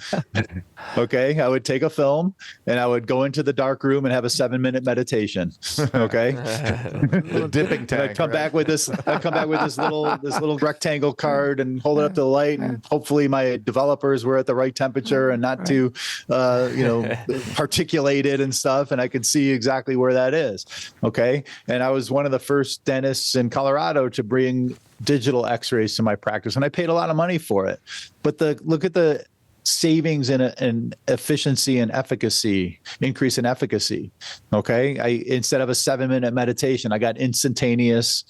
Okay. I would take a film and I would go into the dark room and have a 7-minute meditation. Okay. The dipping tank. I'd come back with this little rectangle card and hold it up to the light. And hopefully my developers were at the right temperature and not too, articulated and stuff. And I could see exactly where that is. Okay. And I was one of the first dentists in Colorado to bring digital x-rays to my practice, and I paid a lot of money for it. But look at the savings in efficiency and efficacy, increase in efficacy. Okay. Instead of a 7-minute meditation, I got instantaneous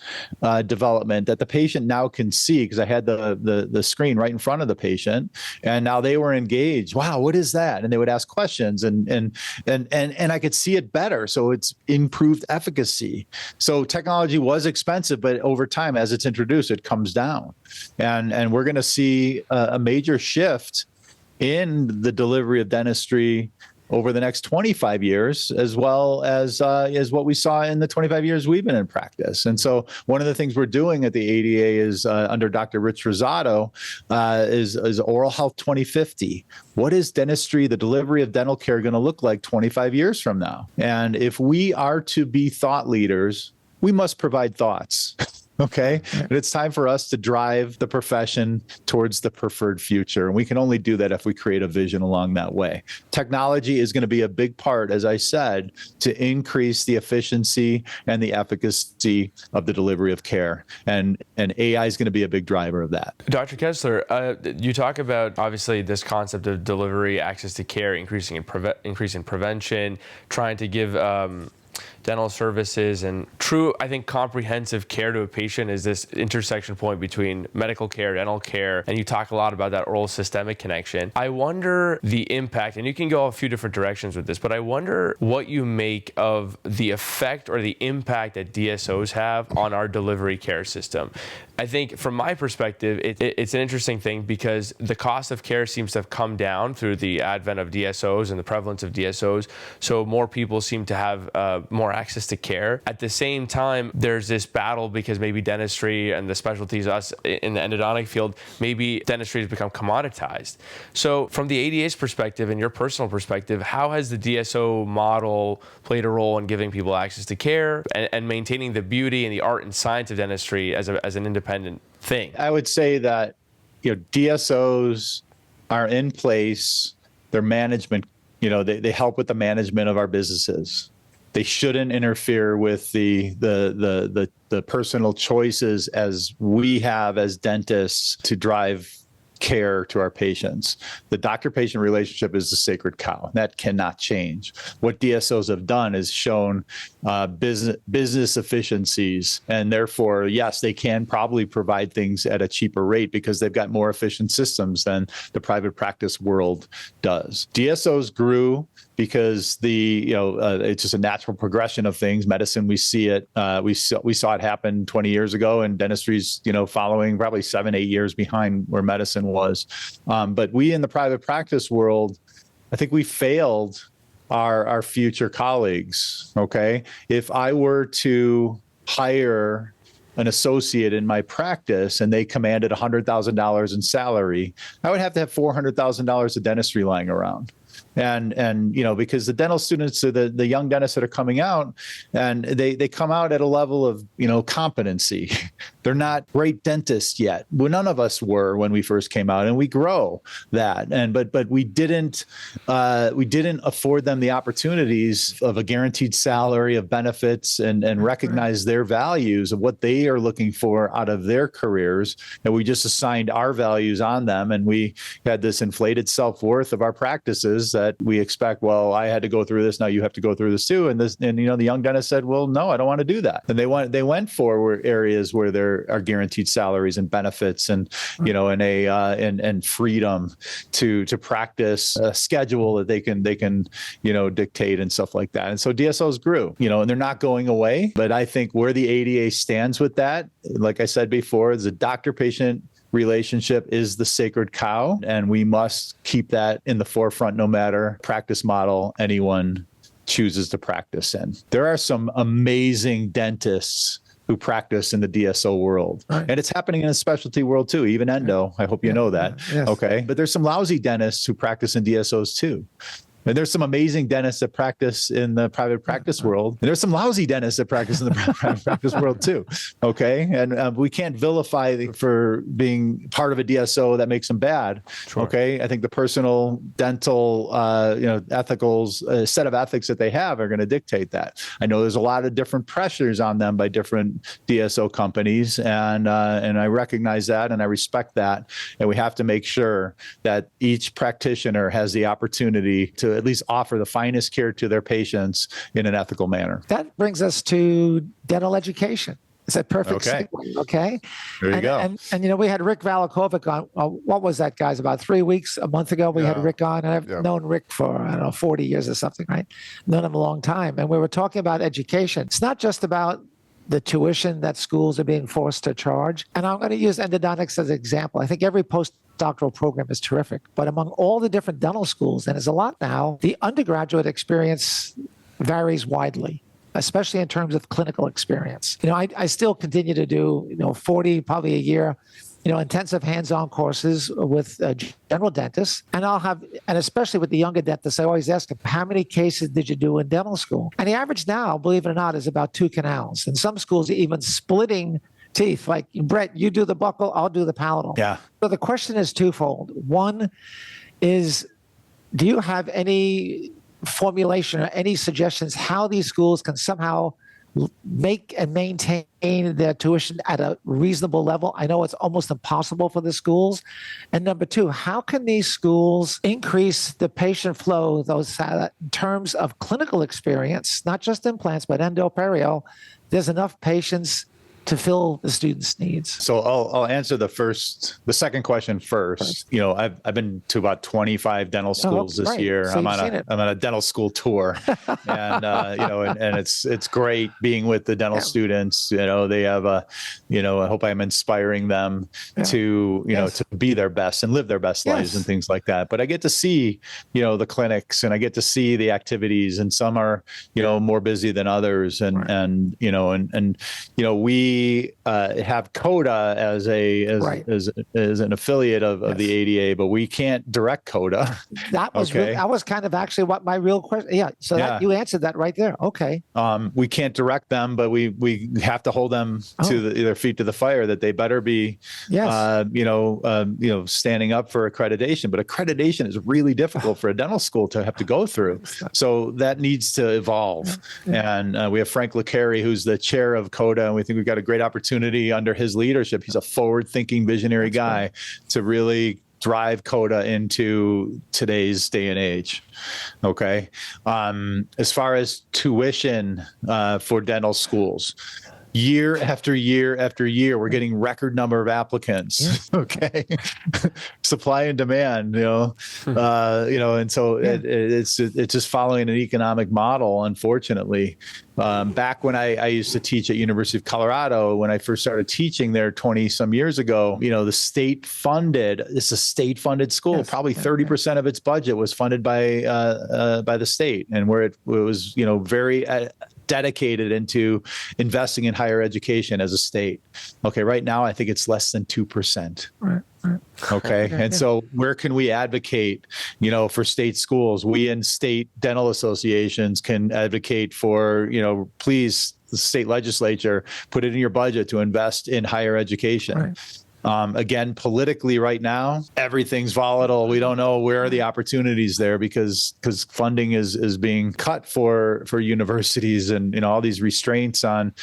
development that the patient now can see, because I had the screen right in front of the patient, and now they were engaged. Wow, what is that? And they would ask questions, and I could see it better. So it's improved efficacy. So technology was expensive, but over time, as it's introduced, it comes down, and we're going to see a major shift in the delivery of dentistry over the next 25 years, as well as what we saw in the 25 years we've been in practice. And so one of the things we're doing at the ADA is under Dr. Rich Rosado is Oral Health 2050. What is dentistry, the delivery of dental care, going to look like 25 years from now? And if we are to be thought leaders, we must provide thoughts. Okay. And it's time for us to drive the profession towards the preferred future. And we can only do that if we create a vision along that way. Technology is going to be a big part, as I said, to increase the efficiency and the efficacy of the delivery of care. And AI is going to be a big driver of that. Dr. Kessler, you talk about, obviously, this concept of delivery, access to care, increasing prevention, trying to give dental services and true, I think, comprehensive care to a patient is this intersection point between medical care, dental care, and you talk a lot about that oral systemic connection. I wonder the impact, and you can go a few different directions with this, but I wonder what you make of the effect or the impact that DSOs have on our delivery care system. I think from my perspective, it's an interesting thing because the cost of care seems to have come down through the advent of DSOs and the prevalence of DSOs. So more people seem to have more access to care. At the same time, there's this battle because maybe dentistry and the specialties, us in the endodontic field, maybe dentistry has become commoditized. So from the ADA's perspective and your personal perspective, how has the DSO model played a role in giving people access to care and maintaining the beauty and the art and science of dentistry as an independent thing? I would say that DSOs are in place. Their management, they help with the management of our businesses. They shouldn't interfere with the personal choices as we have as dentists to drive care to our patients. The doctor-patient relationship is the sacred cow. That cannot change. What DSOs have done is shown business efficiencies, and therefore, yes, they can probably provide things at a cheaper rate because they've got more efficient systems than the private practice world does. DSOs grew because it's just a natural progression of things. Medicine, we see it. We saw it happen 20 years ago, and dentistry's following probably 7-8 years behind where medicine was. But we in the private practice world, I think we failed our future colleagues. Okay, if I were to hire an associate in my practice and they commanded $100,000 in salary, I would have to have $400,000 of dentistry lying around. And because the dental students, or the young dentists that are coming out, and they come out at a level of competency. They're not great dentists yet. Well, none of us were when we first came out, and we grow that. But we didn't afford them the opportunities of a guaranteed salary, of benefits, and recognize their values of what they are looking for out of their careers. And we just assigned our values on them, and we had this inflated self-worth of our practices that we expect, well, I had to go through this, now you have to go through this too. And the young dentist said, well, no, I don't want to do that. And they went for areas where there are guaranteed salaries and benefits and, and freedom to practice a schedule that they can, dictate and stuff like that. And so DSOs grew, and they're not going away. But I think where the ADA stands with that, like I said before, is a doctor-patient relationship is the sacred cow, and we must keep that in the forefront no matter practice model anyone chooses to practice in. There are some amazing dentists who practice in the DSO world. Right. And it's happening in the specialty world too, even endo. I hope you know that. Yes. Okay. But there's some lousy dentists who practice in DSOs too. And there's some amazing dentists that practice in the private practice world. And there's some lousy dentists that practice in the private practice world too. Okay. And we can't vilify for being part of a DSO that makes them bad. Sure. Okay. I think the personal dental, ethicals, set of ethics that they have are going to dictate that. I know there's a lot of different pressures on them by different DSO companies. And I recognize that and I respect that. And we have to make sure that each practitioner has the opportunity to at least offer the finest care to their patients in an ethical manner. That brings us to dental education. It's a perfect segue, okay? There you go. And we had Rick Valakovic on, what was that, guys? About 3 weeks, a month ago, we had Rick on, and I've known Rick for, 40 years or something, right? Known him a long time. And we were talking about education. It's not just about the tuition that schools are being forced to charge. And I'm going to use endodontics as an example. I think every postdoctoral program is terrific. But among all the different dental schools, and there's a lot now, the undergraduate experience varies widely, especially in terms of clinical experience. I still continue to do, 40, probably a year, intensive hands-on courses with general dentists. And and especially with the younger dentists, I always ask them, how many cases did you do in dental school? And the average now, believe it or not, is about 2 canals. And some schools are even splitting teeth. Like, Brett, you do the buccal, I'll do the palatal. Yeah. So the question is twofold. One is, do you have any formulation or any suggestions how these schools can somehow make and maintain their tuition at a reasonable level? I know it's almost impossible for the schools. And number two, how can these schools increase the patient flow, in terms of clinical experience, not just implants, but endo, perio? There's enough patients to fill the students' needs. So I'll answer the second question first. You know, I've been to about 25 dental schools this right. year. So I'm on a dental school tour, and you know, and it's great being with the dental students. You know, they have I hope I'm inspiring them to to be their best and live their best lives and things like that. But I get to see the clinics, and I get to see the activities, and some are more busy than others, and we have CODA as an affiliate of the ADA, but we can't direct CODA. That was kind of actually what my real question. Yeah. So you answered that right there. Okay. We can't direct them, but we have to hold them to their feet to the fire that they better be, standing up for accreditation. But accreditation is really difficult for a dental school to have to go through. So that needs to evolve. And we have Frank LeCarry, who's the chair of CODA, and we think we've got a great opportunity under his leadership. He's a forward-thinking, visionary guy to really drive CODA into today's day and age. Okay. As far as tuition for dental schools, year after year after year, we're getting record number of applicants. Okay, supply and demand. And so it's just following an economic model. Unfortunately, back when I used to teach at University of Colorado, when I first started teaching there 20 some years ago, the state funded. It's a state funded school. Probably 30% of its budget was funded by the state, and where it was very dedicated into investing in higher education as a state. Okay, right now I think it's less than 2%. Right. Okay, and so where can we advocate, for state schools? We in state dental associations can advocate for, please, the state legislature, put it in your budget to invest in higher education. Right. Again, politically right now, everything's volatile. We don't know where are the opportunities there because funding is being cut for universities, and all these restraints on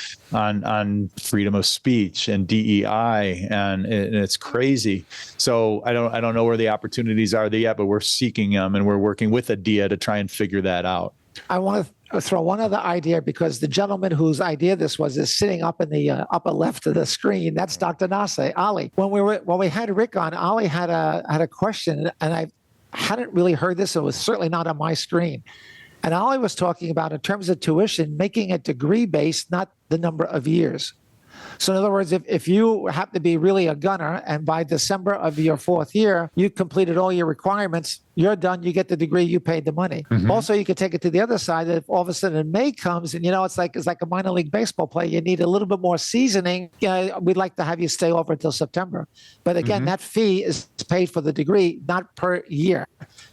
freedom of speech and DEI, and it's crazy. So I don't know where the opportunities are there yet, but we're seeking them, and we're working with ADIA to try and figure that out. I want to throw one other idea, because the gentleman whose idea this was is sitting up in the upper left of the screen. That's Dr. Nasseh, Ali. When we had Rick on, Ali had a question, and I hadn't really heard this. It was certainly not on my screen. And Ali was talking about, in terms of tuition, making it degree-based, not the number of years. So in other words, if you happen to be really a gunner, and by December of your fourth year, you completed all your requirements, you're done, you get the degree, you paid the money. Mm-hmm. Also, you could take it to the other side. That if all of a sudden May comes and, it's like a minor league baseball player, you need a little bit more seasoning. We'd like to have you stay over until September. But again, that fee is paid for the degree, not per year.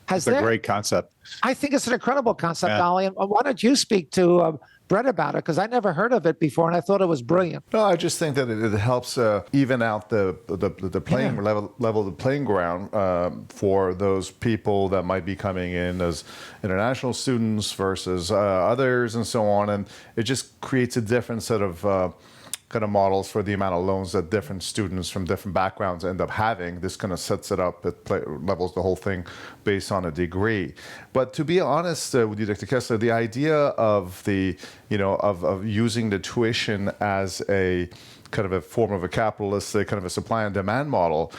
That's a great concept. I think it's an incredible concept, Ali. And why don't you speak to Brett about it, because I never heard of it before, and I thought it was brilliant. No, I just think that it helps even out the playing level, the playing ground for those people that might be coming in as international students versus others, and so on. And it just creates a different set of kind of models for the amount of loans that different students from different backgrounds end up having. This kind of sets it up, levels the whole thing based on a degree. But to be honest with you, Dr. Kessler, the idea of of using the tuition as a kind of a form of a capitalist, kind of a supply and demand model,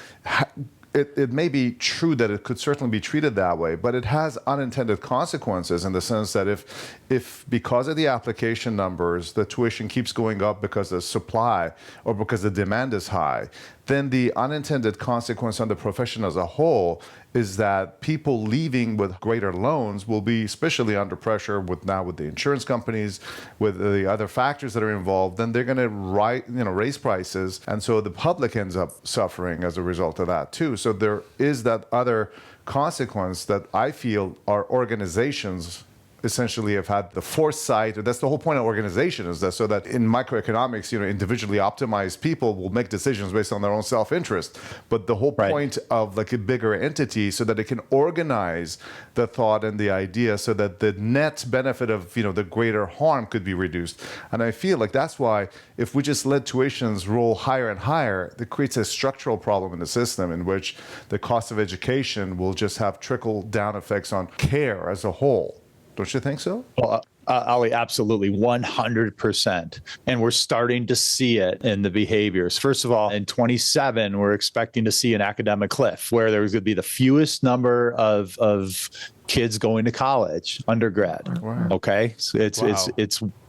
it may be true that it could certainly be treated that way, but it has unintended consequences, in the sense that if because of the application numbers, the tuition keeps going up because the supply or because the demand is high, then the unintended consequence on the profession as a whole is that people leaving with greater loans will be especially under pressure with the insurance companies, with the other factors that are involved. Then they're going to raise prices, and so the public ends up suffering as a result of that too. So there is that other consequence that I feel our organizations essentially have had the foresight, and that's the whole point of organization, is that so that in microeconomics, individually optimized people will make decisions based on their own self-interest. But the whole point of like a bigger entity, so that it can organize the thought and the idea so that the net benefit of, the greater harm could be reduced. And I feel like that's why if we just let tuitions roll higher and higher, that creates a structural problem in the system in which the cost of education will just have trickle-down effects on care as a whole. Don't you think so? Well, Ali, absolutely, 100%. And we're starting to see it in the behaviors. First of all, in 27, we're expecting to see an academic cliff where there's going to be the fewest number of kids going to college, undergrad. Wow. Okay, so it's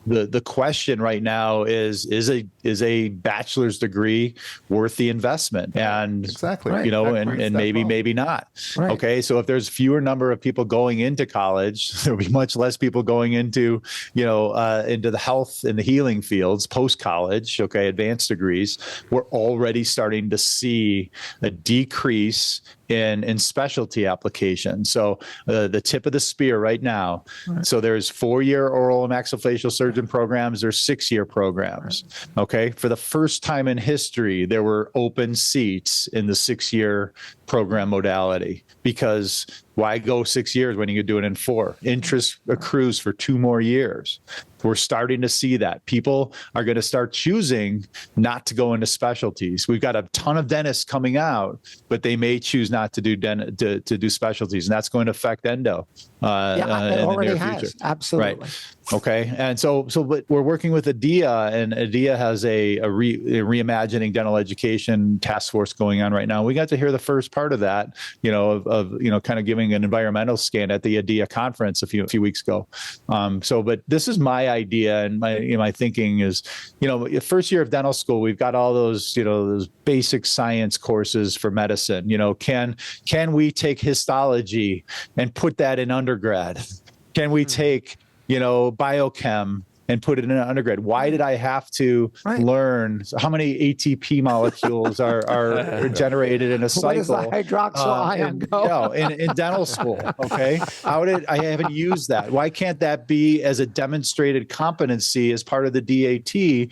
the question right now is a bachelor's degree worth the investment? And exactly, and maybe not. Right. Okay, so if there's fewer number of people going into college, there'll be much less people going into the health and the healing fields post college. Okay, advanced degrees. We're already starting to see a decrease in specialty applications. So the tip of the spear right now. Right. So there's 4-year oral and maxillofacial surgeon programs. There's 6-year programs. Right. Okay. For the first time in history, there were open seats in the 6-year program modality, because why go 6 years when you could do it in 4? Interest accrues for 2 more years. We're starting to see that people are going to start choosing not to go into specialties. We've got a ton of dentists coming out, but they may choose not to do to do specialties, and that's going to affect endo in the near future. Absolutely. Right. Okay. And but we're working with AIDIA, and AIDIA has a reimagining dental education task force going on right now. We got to hear the first part of that, of kind of giving an environmental scan at the AIDIA conference a few weeks ago. But this is my idea, and my thinking is, first year of dental school, we've got all those, those basic science courses for medicine. Can we take histology and put that in undergrad? Can we take biochem and put it in an undergrad? Why did I have to learn how many ATP molecules are generated in a cycle? What does the hydroxyl ion go? In dental school, okay? I haven't used that. Why can't that be as a demonstrated competency as part of the DAT,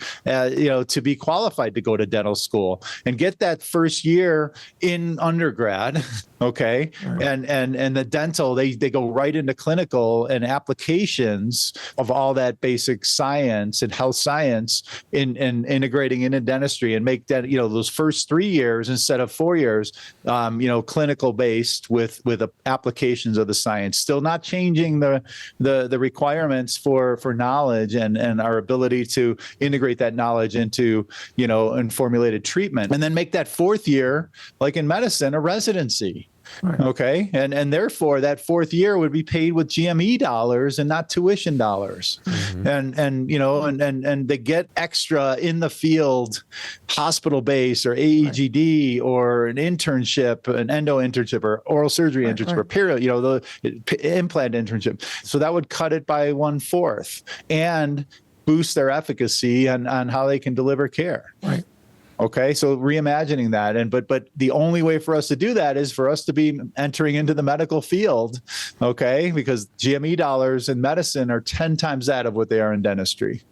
to be qualified to go to dental school and get that first year in undergrad? Okay. Right. And the dental, they go right into clinical and applications of all that basic science and health science in integrating into dentistry, and make that, those first 3 years instead of 4 years, clinical based with applications of the science, still not changing the requirements for knowledge and our ability to integrate that knowledge into, and formulated treatment, and then make that 4th year, like in medicine, a residency. Right. Okay. And therefore that 4th year would be paid with GME dollars and not tuition dollars. Mm-hmm. And they get extra in the field, hospital base or AEGD or an internship, an endo internship or oral surgery internship or period, the implant internship. So that would cut it by 1/4 and boost their efficacy on how they can deliver care. Right. Okay, so reimagining that, but the only way for us to do that is for us to be entering into the medical field, okay? Because GME dollars in medicine are 10 times that of what they are in dentistry,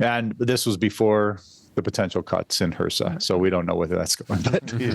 and this was before the potential cuts in HRSA, so we don't know whether that's going. But we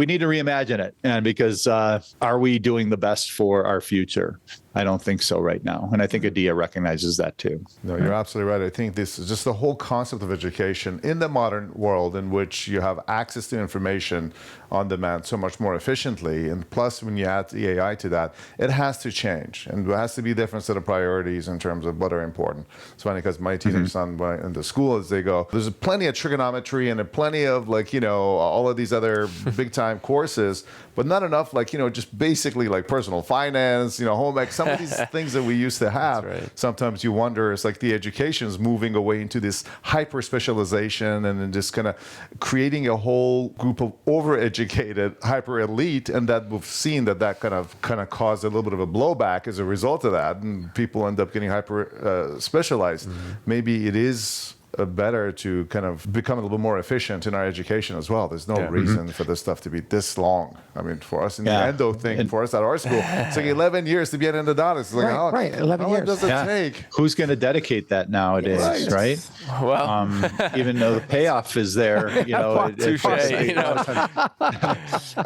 need to reimagine it, and because are we doing the best for our future? I don't think so right now. And I think AIDIA recognizes that too. No, you're absolutely right. I think this is just the whole concept of education in the modern world, in which you have access to information on demand so much more efficiently. And plus, when you add the AI to that, it has to change. And there has to be a different set of priorities in terms of what are important. It's funny because my teenage son, in the school, as they go, there's plenty of trigonometry and plenty of all of these other big time courses, but not enough just basically personal finance, home ec, some of these things that we used to have. Right. Sometimes you wonder, it's like the education is moving away into this hyper specialization and then just kind of creating a whole group of overeducated hyper elite, and that we've seen that kind of caused a little bit of a blowback as a result of that, and people end up getting hyper specialized. Mm-hmm. Maybe it is better to kind of become a little bit more efficient in our education as well. There's no reason for this stuff to be this long. I mean, for us in the endo thing, for us at our school, it's like 11 years to be an endodontist. It's like, Right, 11 how long years. does it take? Who's going to dedicate that nowadays, right? Well, Even though the payoff is there, you know. touche.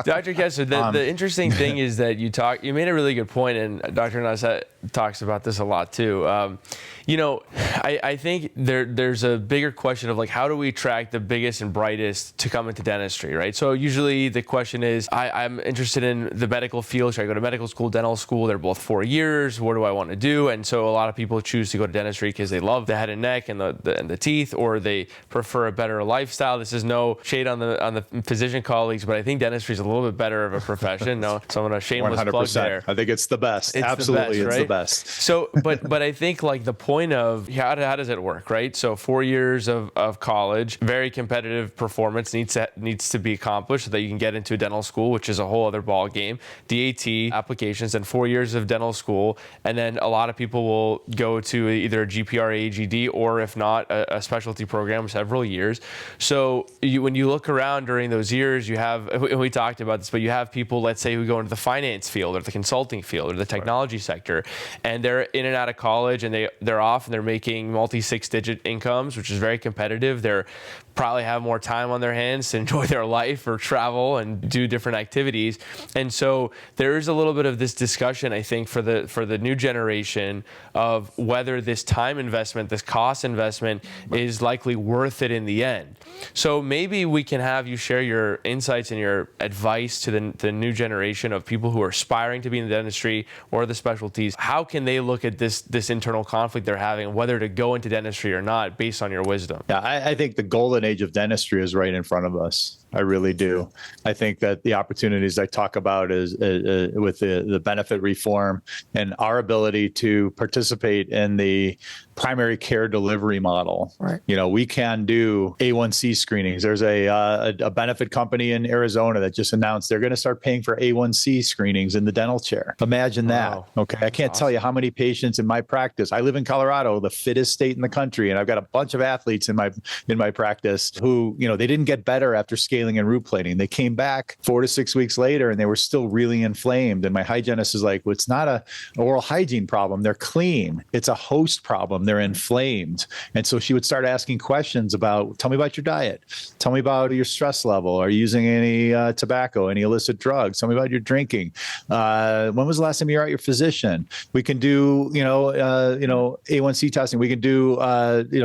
Dr. Kessler, the interesting thing is that you made a really good point, and Dr. Nasseh talks about this a lot too. I think there's a bigger question of like, how do we attract the biggest and brightest to come into dentistry, right? So usually the question is, I'm interested in the medical field. Should I go to medical school, dental school? They're both 4 years. What do I want to do? And so a lot of people choose to go to dentistry because they love the head and neck and the teeth, or they prefer a better lifestyle. This is no shade on the physician colleagues, but I think dentistry is a little bit better of a profession. No, so I'm gonna shameless 100%. plug there. I think it's the best. It's Absolutely, the best, it's right? the best. So, but I think like the point of how does it work, right? So 4 years of college, very competitive performance needs to be accomplished so that you can get into a dental school, which is a whole other ball game. DAT applications and 4 years of dental school, and then a lot of people will go to either a GPR, AGD, or if not, a specialty program several years. So when you look around during those years, you have, and we talked about this, but you have people, let's say, who go into the finance field or the consulting field or the technology sector, and they're in and out of college, and they're off and they're making multi-6-digit incomes, which is very competitive. They're probably have more time on their hands to enjoy their life or travel and do different activities. And so there is a little bit of this discussion, I think, for the new generation of whether this time investment, this cost investment is likely worth it in the end. So maybe we can have you share your insights and your advice to the new generation of people who are aspiring to be in the dentistry or the specialties. How can they look at this internal conflict they're having, whether to go into dentistry or not, based on your wisdom? Yeah, I think the golden age of dentistry is right in front of us. I really do. I think that the opportunities I talk about is with the benefit reform and our ability to participate in the primary care delivery model. Right. You know, we can do A1C screenings. There's a benefit company in Arizona that just announced they're going to start paying for A1C screenings in the dental chair. Imagine that. Okay. I can't tell you how many patients in my practice. I live in Colorado, the fittest state in the country, and I've got a bunch of athletes in my practice who, you know, they didn't get better after scaling and root plating. They came back 4 to 6 weeks later and they were still really inflamed. And my hygienist is like, well, it's not an oral hygiene problem. They're clean. It's a host problem. They're inflamed. And so she would start asking questions about, tell me about your diet. Tell me about your stress level. Are you using any tobacco, any illicit drugs? Tell me about your drinking. When was the last time you were at your physician? We can do, A1C testing. We can do,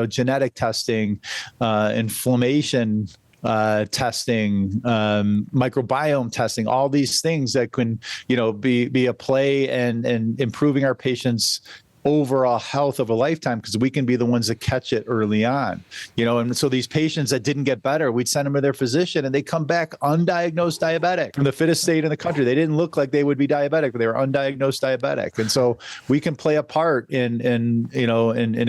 genetic testing, inflammation testing, microbiome testing, all these things that can, be a play and improving our patients' overall health of a lifetime, because we can be the ones that catch it early on, and so these patients that didn't get better, we'd send them to their physician and they come back undiagnosed diabetic from the fittest state in the country. They didn't look like they would be diabetic, but they were undiagnosed diabetic. And so we can play a part in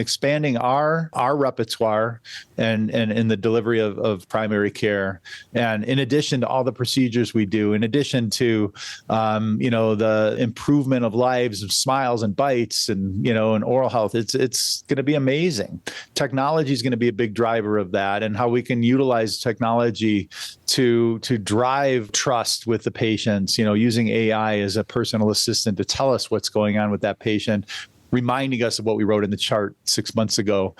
expanding our repertoire and in the delivery of primary care. And in addition to all the procedures we do, in addition to, the improvement of lives, of smiles and bites and oral health, it's going to be amazing. Technology is going to be a big driver of that, and how we can utilize technology to drive trust with the patients, using AI as a personal assistant to tell us what's going on with that patient, reminding us of what we wrote in the chart 6 months ago.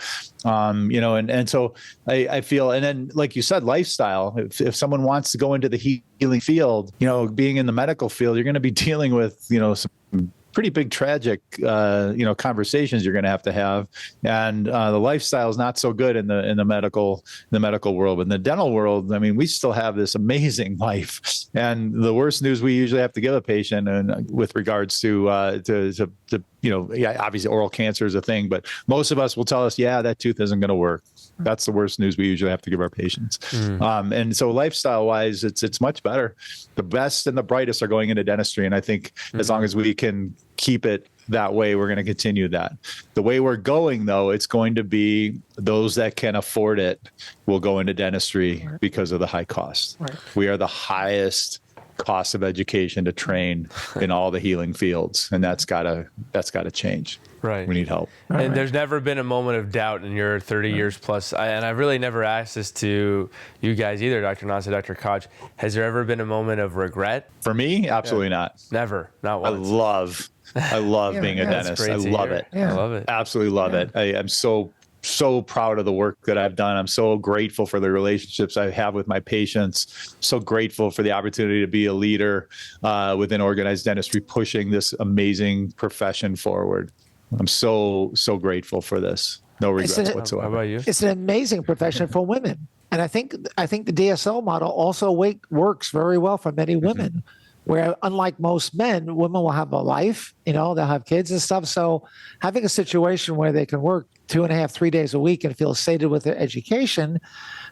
And so I feel, and then like you said, lifestyle, if someone wants to go into the healing field, being in the medical field, you're going to be dealing with, some pretty big tragic, conversations you're going to have. And the lifestyle is not so good in the medical world. But in the dental world, I mean, we still have this amazing life. And the worst news we usually have to give a patient, and with regards to obviously oral cancer is a thing, but most of us will tell us, yeah, that tooth isn't going to work. That's the worst news we usually have to give our patients. And so lifestyle wise, it's much better. The best and the brightest are going into dentistry. And I think as long as we can keep it that way, we're going to continue that. The way we're going, though, it's going to be those that can afford it will go into dentistry because of the high cost. Right. We are the highest cost of education to train in all the healing fields, and that's gotta change. Right. We need help. And there's never been a moment of doubt in your 30 years plus. And I've really never asked this to you guys either, Dr. Nasseh, Dr. Koch. Has there ever been a moment of regret? For me, absolutely not. Never. Not once. I love being a dentist. I love it. I love it. Absolutely love it. I am so proud of the work that I've done. I'm so grateful for the relationships I have with my patients. So grateful for the opportunity to be a leader within organized dentistry, pushing this amazing profession forward. I'm so grateful for this. No regrets whatsoever. How about you? It's an amazing profession for women. And I think the DSO model also works very well for many women, where unlike most men, women will have a life, they'll have kids and stuff. So having a situation where they can work 2.5, 3 days a week and feel sated with their education,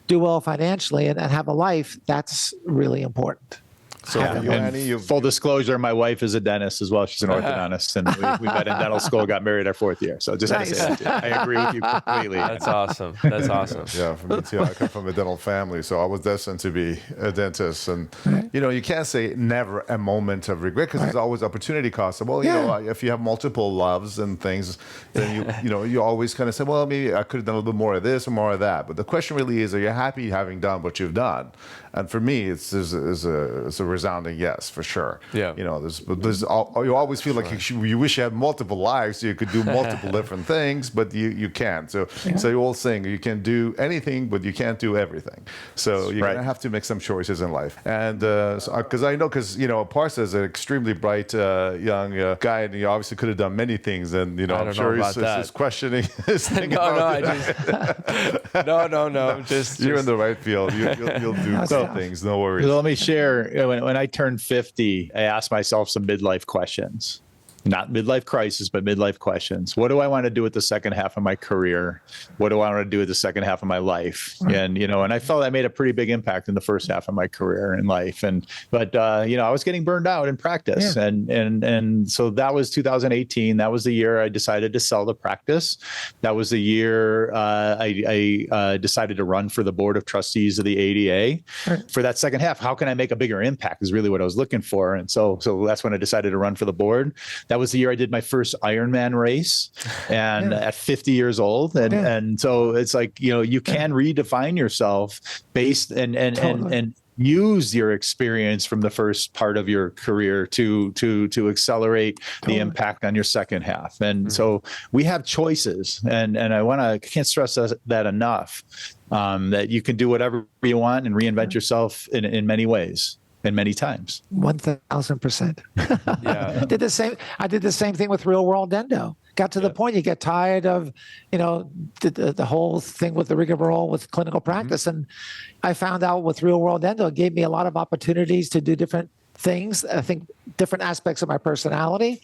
do well financially, and have a life, that's really important. So you, Annie, full disclosure, my wife is a dentist as well. She's an orthodontist, and we met in dental school, got married our 4th year. So just had to say that. I agree with you completely. That's awesome. That's awesome. Yeah, for me too. I come from a dental family, so I was destined to be a dentist. And, you can't say never a moment of regret because there's always opportunity cost. Well, if you have multiple loves and things, then you always kind of say, well, maybe I could have done a little bit more of this or more of that. But the question really is, are you happy having done what you've done? And for me, it's a resounding yes, for sure. Yeah. You always feel like you wish you had multiple lives so you could do multiple different things, but you can't. So you're all saying you can do anything, but you can't do everything. So you're going to have to make some choices in life. And because Parsa is an extremely bright young guy, and he obviously could have done many things. And I'm sure he's questioning his thing. No. You're in the right field. You'll do things. No worries. Let me share. When I turned 50, I asked myself some midlife questions. Not midlife crisis, but midlife questions. What do I want to do with the second half of my career? What do I want to do with the second half of my life? And I felt I made a pretty big impact in the first half of my career in life. But I was getting burned out in practice, and so that was 2018. That was the year I decided to sell the practice. That was the year I decided to run for the board of trustees of the ADA. For that second half, how can I make a bigger impact? Is really what I was looking for, and so that's when I decided to run for the board. That was the year I did my first Ironman race, and at 50 years old. And so it's like, you can redefine yourself based and use your experience from the first part of your career to accelerate the impact on your second half. And so we have choices, and I can't stress that enough, that you can do whatever you want and reinvent yourself in many ways. And many times. 1,000%. Yeah. I did the same thing with real world endo. Got to the point you get tired of, the whole thing with the rigmarole with clinical practice. And I found out with real world endo, it gave me a lot of opportunities to do different things. I think different aspects of my personality,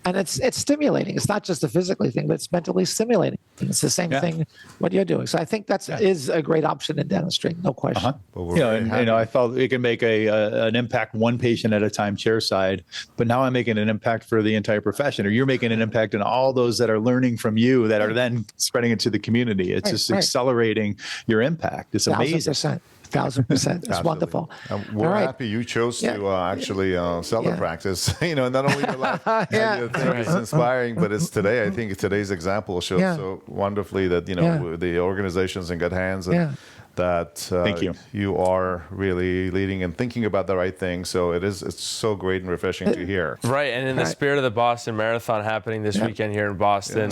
and it's stimulating. It's not just a physically thing, but it's mentally stimulating. It's the same thing what you're doing. So I think is a great option in dentistry, no question. I felt it can make an impact one patient at a time, chairside, but now I'm making an impact for the entire profession, or you're making an impact on all those that are learning from you that are then spreading it to the community. It's just accelerating your impact. It's amazing. 1,000%. It's wonderful. We're happy you chose to actually sell the practice. Not only your life and your thing is inspiring, but it's today. I think today's example shows so wonderfully that the organization's in good hands. And that Thank you. You are really leading and thinking about the right thing. So it's so great and refreshing to hear. Right, and in the spirit of the Boston Marathon happening this weekend here in Boston,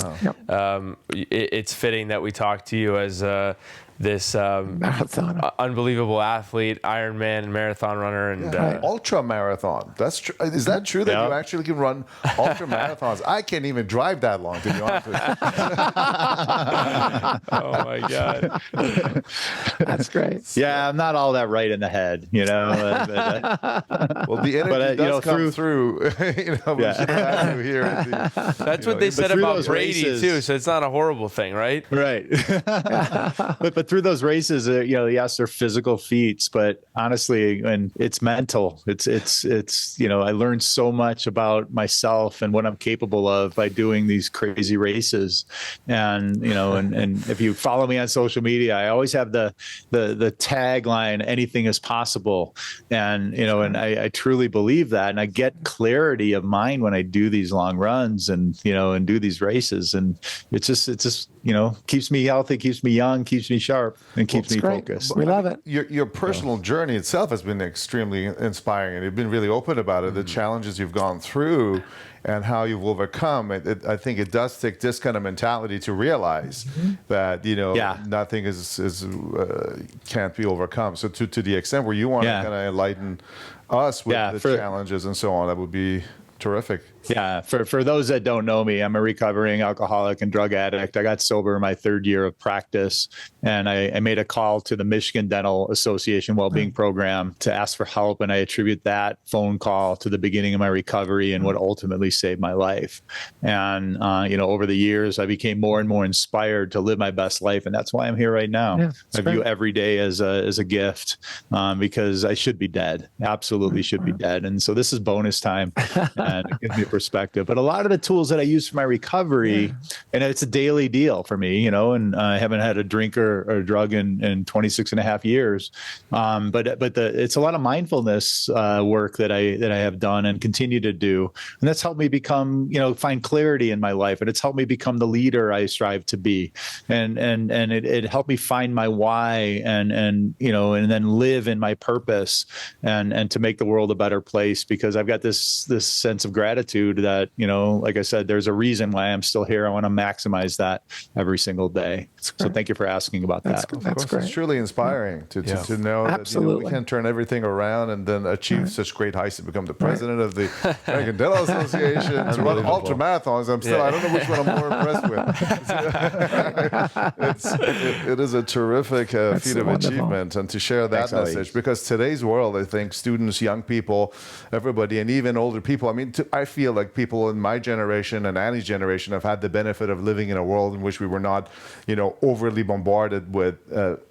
it's fitting that we talk to you as this unbelievable athlete, Ironman and marathon runner, and ultra marathon. That's true. Is that true that you actually can run ultra marathons? I can't even drive that long, to be honest with you. Oh my God, that's great. Yeah, I'm not all that right in the head, Well, the energy does come through. We should have you here. That's what they said about Brady too. So it's not a horrible thing, right? Right. but through those races, yes, they're physical feats, but honestly, and it's mental. It's I learned so much about myself and what I'm capable of by doing these crazy races. And, and if you follow me on social media, I always have the tagline, anything is possible. And, and I truly believe that. And I get clarity of mind when I do these long runs and do these races. And it's just keeps me healthy, keeps me young, keeps me sharp, and keeps me focused. We love it. Your personal journey itself has been extremely inspiring, and you've been really open about it, the challenges you've gone through and how you've overcome it. I think it does take this kind of mentality to realize that, nothing can't be overcome. So to the extent where you want to kind of enlighten us with the challenges and so on, that would be terrific. Yeah, for those that don't know me, I'm a recovering alcoholic and drug addict. I got sober in my third year of practice, and I made a call to the Michigan Dental Association Wellbeing Program to ask for help, and I attribute that phone call to the beginning of my recovery and what ultimately saved my life. And over the years, I became more and more inspired to live my best life, and that's why I'm here right now. Yeah, I view every day as a gift, because I should be dead, absolutely should be dead. And so this is bonus time, and it gives me perspective. But a lot of the tools that I use for my recovery, and it's a daily deal for me, and I haven't had a drink or a drug in 26 and a half years. But it's a lot of mindfulness work that I have done and continue to do. And that's helped me become, find clarity in my life. And it's helped me become the leader I strive to be. And it helped me find my why and then live in my purpose and to make the world a better place, because I've got this sense of gratitude that, like I said, there's a reason why I'm still here. I want to maximize that every single day. So thank you for asking about that. That's great. It's truly inspiring to know Absolutely. that we can turn everything around and then achieve such great heights to become the president of the American Dental Association, to run ultra marathons. I don't know which one I'm more impressed with. It is a terrific feat of achievement, and to share that message, because today's world, I think students, young people, everybody, and even older people, I feel like people in my generation and Annie's generation have had the benefit of living in a world in which we were not, overly bombarded with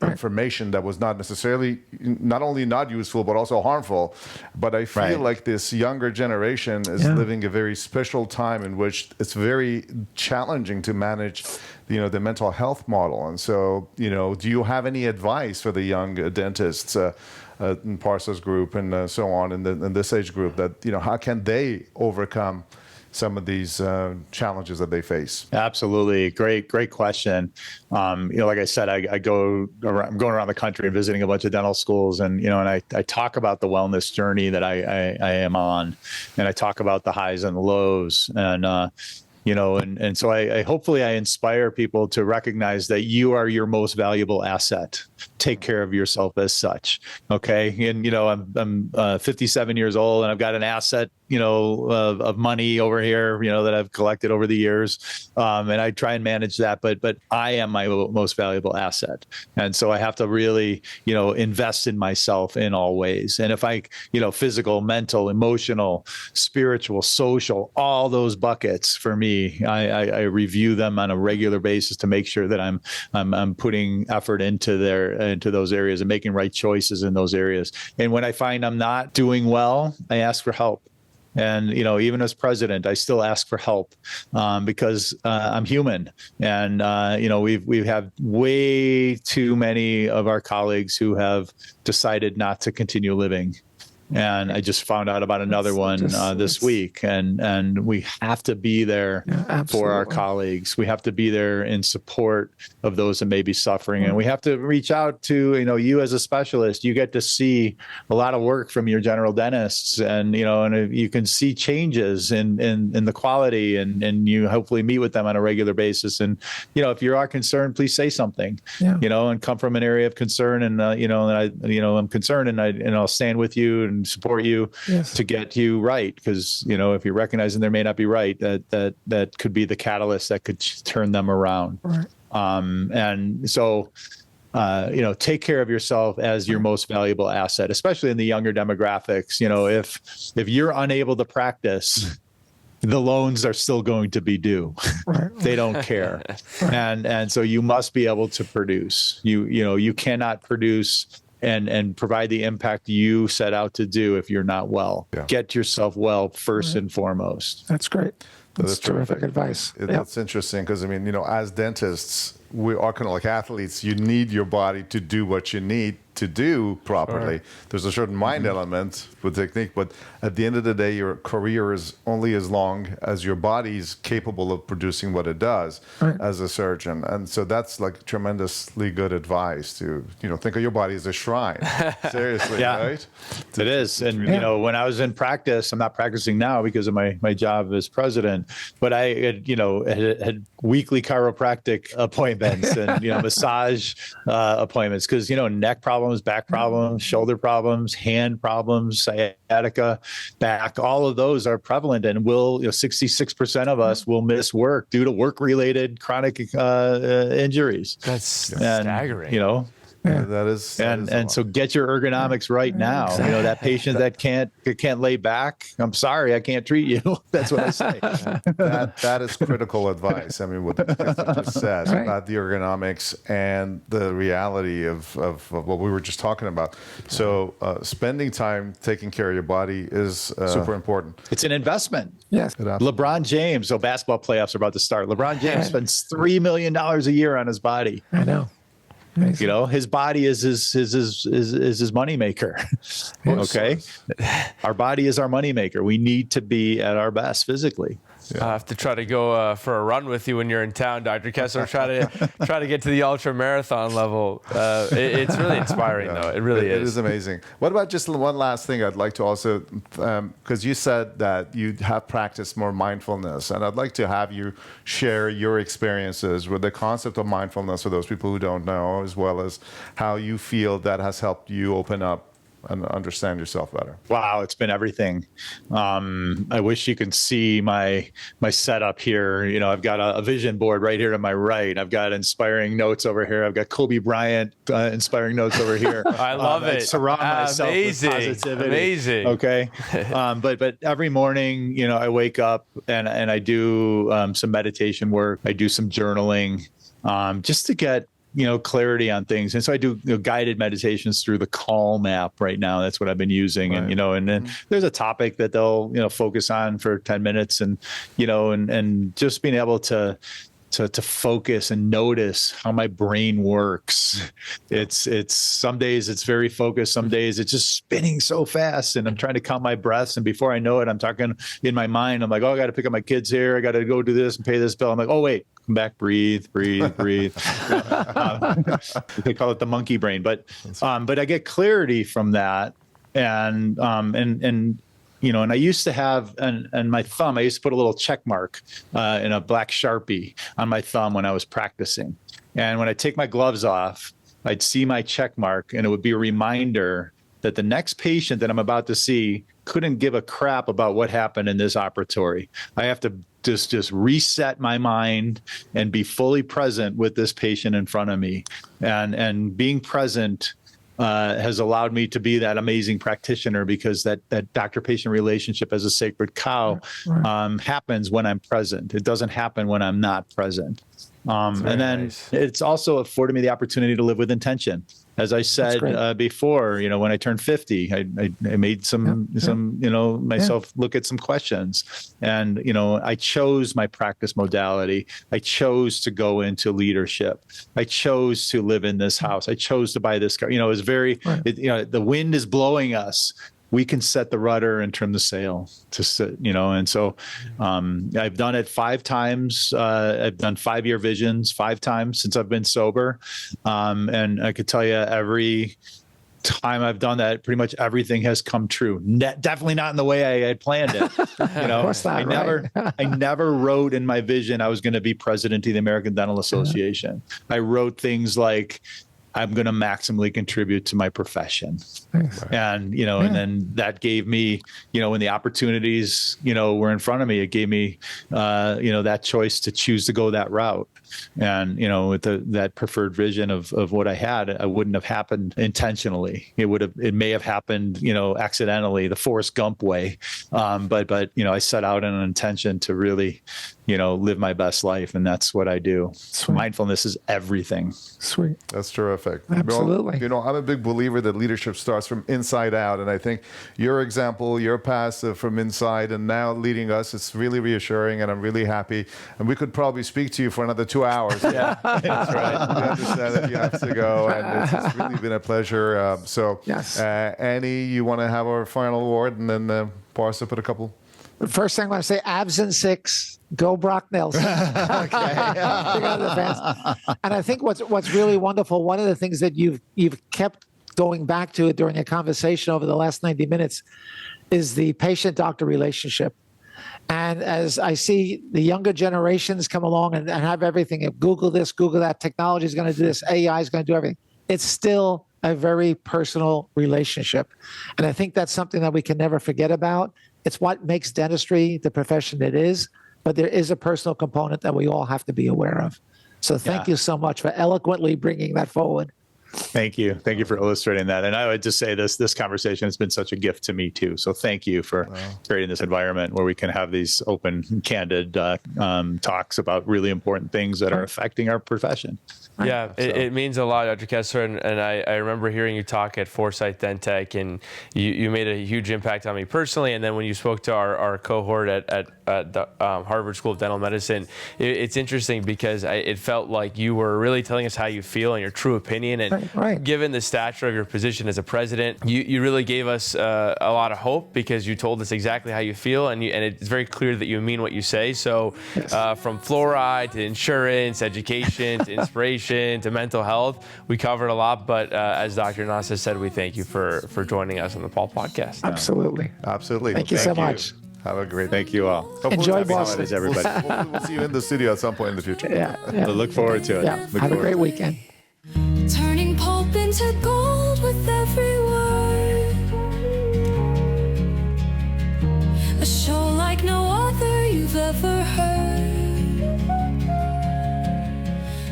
information that was not necessarily, not only not useful, but also harmful. But I feel like this younger generation is living a very special time in which it's very challenging to manage, the mental health model. And so, do you have any advice for the young dentists in Parsa's group and so on in this age group that, how can they overcome some of these challenges that they face? Absolutely. Great question. Like I said, I'm going around the country and visiting a bunch of dental schools, and, and I talk about the wellness journey that I am on, and I talk about the highs and the lows, and, and so I hopefully I inspire people to recognize that you are your most valuable asset. Take care of yourself as such. Okay. And, I'm 57 years old, and I've got an asset, of money over here, that I've collected over the years. And I try and manage that, but I am my most valuable asset. And so I have to really, invest in myself in all ways. And if I, physical, mental, emotional, spiritual, social, all those buckets for me, I review them on a regular basis to make sure that I'm putting effort into those areas and making right choices in those areas. And when I find I'm not doing well, I ask for help. And, even as president, I still ask for help because I'm human. And, we have way too many of our colleagues who have decided not to continue living. And I just found out about another one this week, and we have to be there for our colleagues. We have to be there in support of those that may be suffering, and we have to reach out to you as a specialist. You get to see a lot of work from your general dentists, and and you can see changes in the quality, and you hopefully meet with them on a regular basis. And if you are concerned, please say something. And come from an area of concern, and I'm concerned, and I'll stand with you and support you to get you right, because if you're recognizing there may not be right, that could be the catalyst that could turn them around. And so take care of yourself as your most valuable asset, especially in the younger demographics. If you're unable to practice, the loans are still going to be due. They don't care. And so you must be able to produce. You cannot produce and provide the impact you set out to do if you're not well. Yeah. Get yourself well first and foremost. That's great. That's terrific advice. That's interesting because, I mean, as dentists, we are kind of like athletes. You need your body to do what you need to do properly. There's a certain mind element with technique, but at the end of the day, your career is only as long as your body's capable of producing what it does as a surgeon. And so that's like tremendously good advice to, think of your body as a shrine. Seriously, right? It is. And, when I was in practice, I'm not practicing now because of my job as president, but I had weekly chiropractic appointments and, massage appointments because, neck problems, back problems, shoulder problems, hand problems, sciatica, back, all of those are prevalent and 66% of us will miss work due to work-related chronic injuries. That's staggering. That is and so get your ergonomics right now. Exactly. That patient that can't lay back, I'm sorry, I can't treat you. That's what I say. That is critical advice. I mean, what you just said about the ergonomics and the reality of what we were just talking about. So spending time taking care of your body is super important. It's an investment. Yes. LeBron James, so basketball playoffs are about to start. LeBron James spends $3 million a year on his body. I know. Amazing. His body is his money maker. Okay. Our body is our money maker. We need to be at our best physically. I'll have to try to go for a run with you when you're in town, Dr. Kessler. Try to get to the ultra marathon level. It's really inspiring, though. It really is. It is amazing. What about just one last thing I'd like to also, because you said that you have practiced more mindfulness, and I'd like to have you share your experiences with the concept of mindfulness for those people who don't know, as well as how you feel that has helped you open up and understand yourself better. Wow, it's been everything. I wish you could see my setup here. I've got a vision board right here to my right. I've got inspiring notes over here. I've got Kobe Bryant inspiring notes over here. I love it. I surround myself with positivity. Amazing. Okay. But every morning, I wake up and I do some meditation work. I do some journaling just to get clarity on things. And so I do guided meditations through the Calm app right now. That's what I've been using. Right. And then there's a topic that they'll, focus on for 10 minutes and, and just being able to focus and notice how my brain works. It's some days it's very focused. Some days it's just spinning so fast and I'm trying to count my breaths. And before I know it, I'm talking in my mind. I'm like, oh, I got to pick up my kids here. I got to go do this and pay this bill. I'm like, oh, wait, come back, breathe. They call it the monkey brain, but I get clarity from that. And I used to have, and my thumb, I used to put a little check mark in a black Sharpie on my thumb when I was practicing. And when I take my gloves off, I'd see my check mark and it would be a reminder that the next patient that I'm about to see couldn't give a crap about what happened in this operatory. I have to just reset my mind and be fully present with this patient in front of me. And being present has allowed me to be that amazing practitioner because that doctor-patient relationship as a sacred cow happens when I'm present. It doesn't happen when I'm not present. And then it's also afforded me the opportunity to live with intention. As I said before, when I turned 50, I made myself look at some questions, and I chose my practice modality. I chose to go into leadership. I chose to live in this house. I chose to buy this car. It was very, the wind is blowing us. We can set the rudder and trim the sail to sit, and so I've done it 5 times. I've done 5-year visions 5 times since I've been sober. And I could tell you every time I've done that, pretty much everything has come true. Definitely not in the way I had planned it. I never wrote in my vision I was going to be president of the American Dental Association. I wrote things like, I'm going to maximally contribute to my profession. And, and then that gave me, when the opportunities, were in front of me, it gave me, that choice to choose to go that route. And, with that preferred vision of what I had, I wouldn't have happened intentionally. It may have happened, accidentally, the Forrest Gump way. But I set out an intention to really, live my best life. And that's what I do. Sweet. Mindfulness is everything. Sweet. That's terrific. Absolutely. Well, I'm a big believer that leadership starts from inside out. And I think your example, your past from inside and now leading us, it's really reassuring, and I'm really happy. And we could probably speak to you for another 2 hours. Yeah, that's right. We understand that you have to go, and it's really been a pleasure. Yes. Annie, you want to have our final word, and then Parsa put a couple. The first thing I want to say, abs in 6, go Brock Nelson. And I think what's really wonderful, one of the things that you've kept going back to it during a conversation over the last 90 minutes is the patient-doctor relationship. And as I see the younger generations come along and have everything, Google this, Google that, technology is going to do this, AI is going to do everything, it's still a very personal relationship. And I think that's something that we can never forget about. It's what makes dentistry the profession it is, but there is a personal component that we all have to be aware of. So thank you so much for eloquently bringing that forward. Thank you. Thank you for illustrating that. And I would just say this conversation has been such a gift to me too. So thank you for creating this environment where we can have these open, candid talks about really important things that are affecting our profession. Yeah, it means a lot, Dr. Kessler, and I remember hearing you talk at Foresight Dentech, and you made a huge impact on me personally. And then when you spoke to our cohort at the Harvard School of Dental Medicine, it's interesting because it felt like you were really telling us how you feel and your true opinion. And given the stature of your position as a president, you really gave us a lot of hope because you told us exactly how you feel, and it's very clear that you mean what you say. So from fluoride to insurance, education to inspiration, to mental health, we covered a lot, but as Dr. Nasseh said, we thank you for joining us on the Paul podcast. Absolutely. Absolutely. Thank you so much. Have a great Thank you all. Enjoy Happy Boston. holidays, everybody. We'll see you in the studio at some point in the future. Yeah. I look forward to it. Yeah. Have a great weekend. Turning pulp into gold with every word. A show like no other you've ever heard.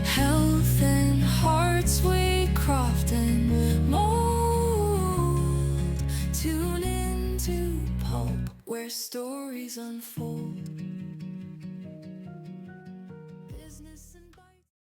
Health and hearts we craft and mold. Tune into Pulp, where stories unfold.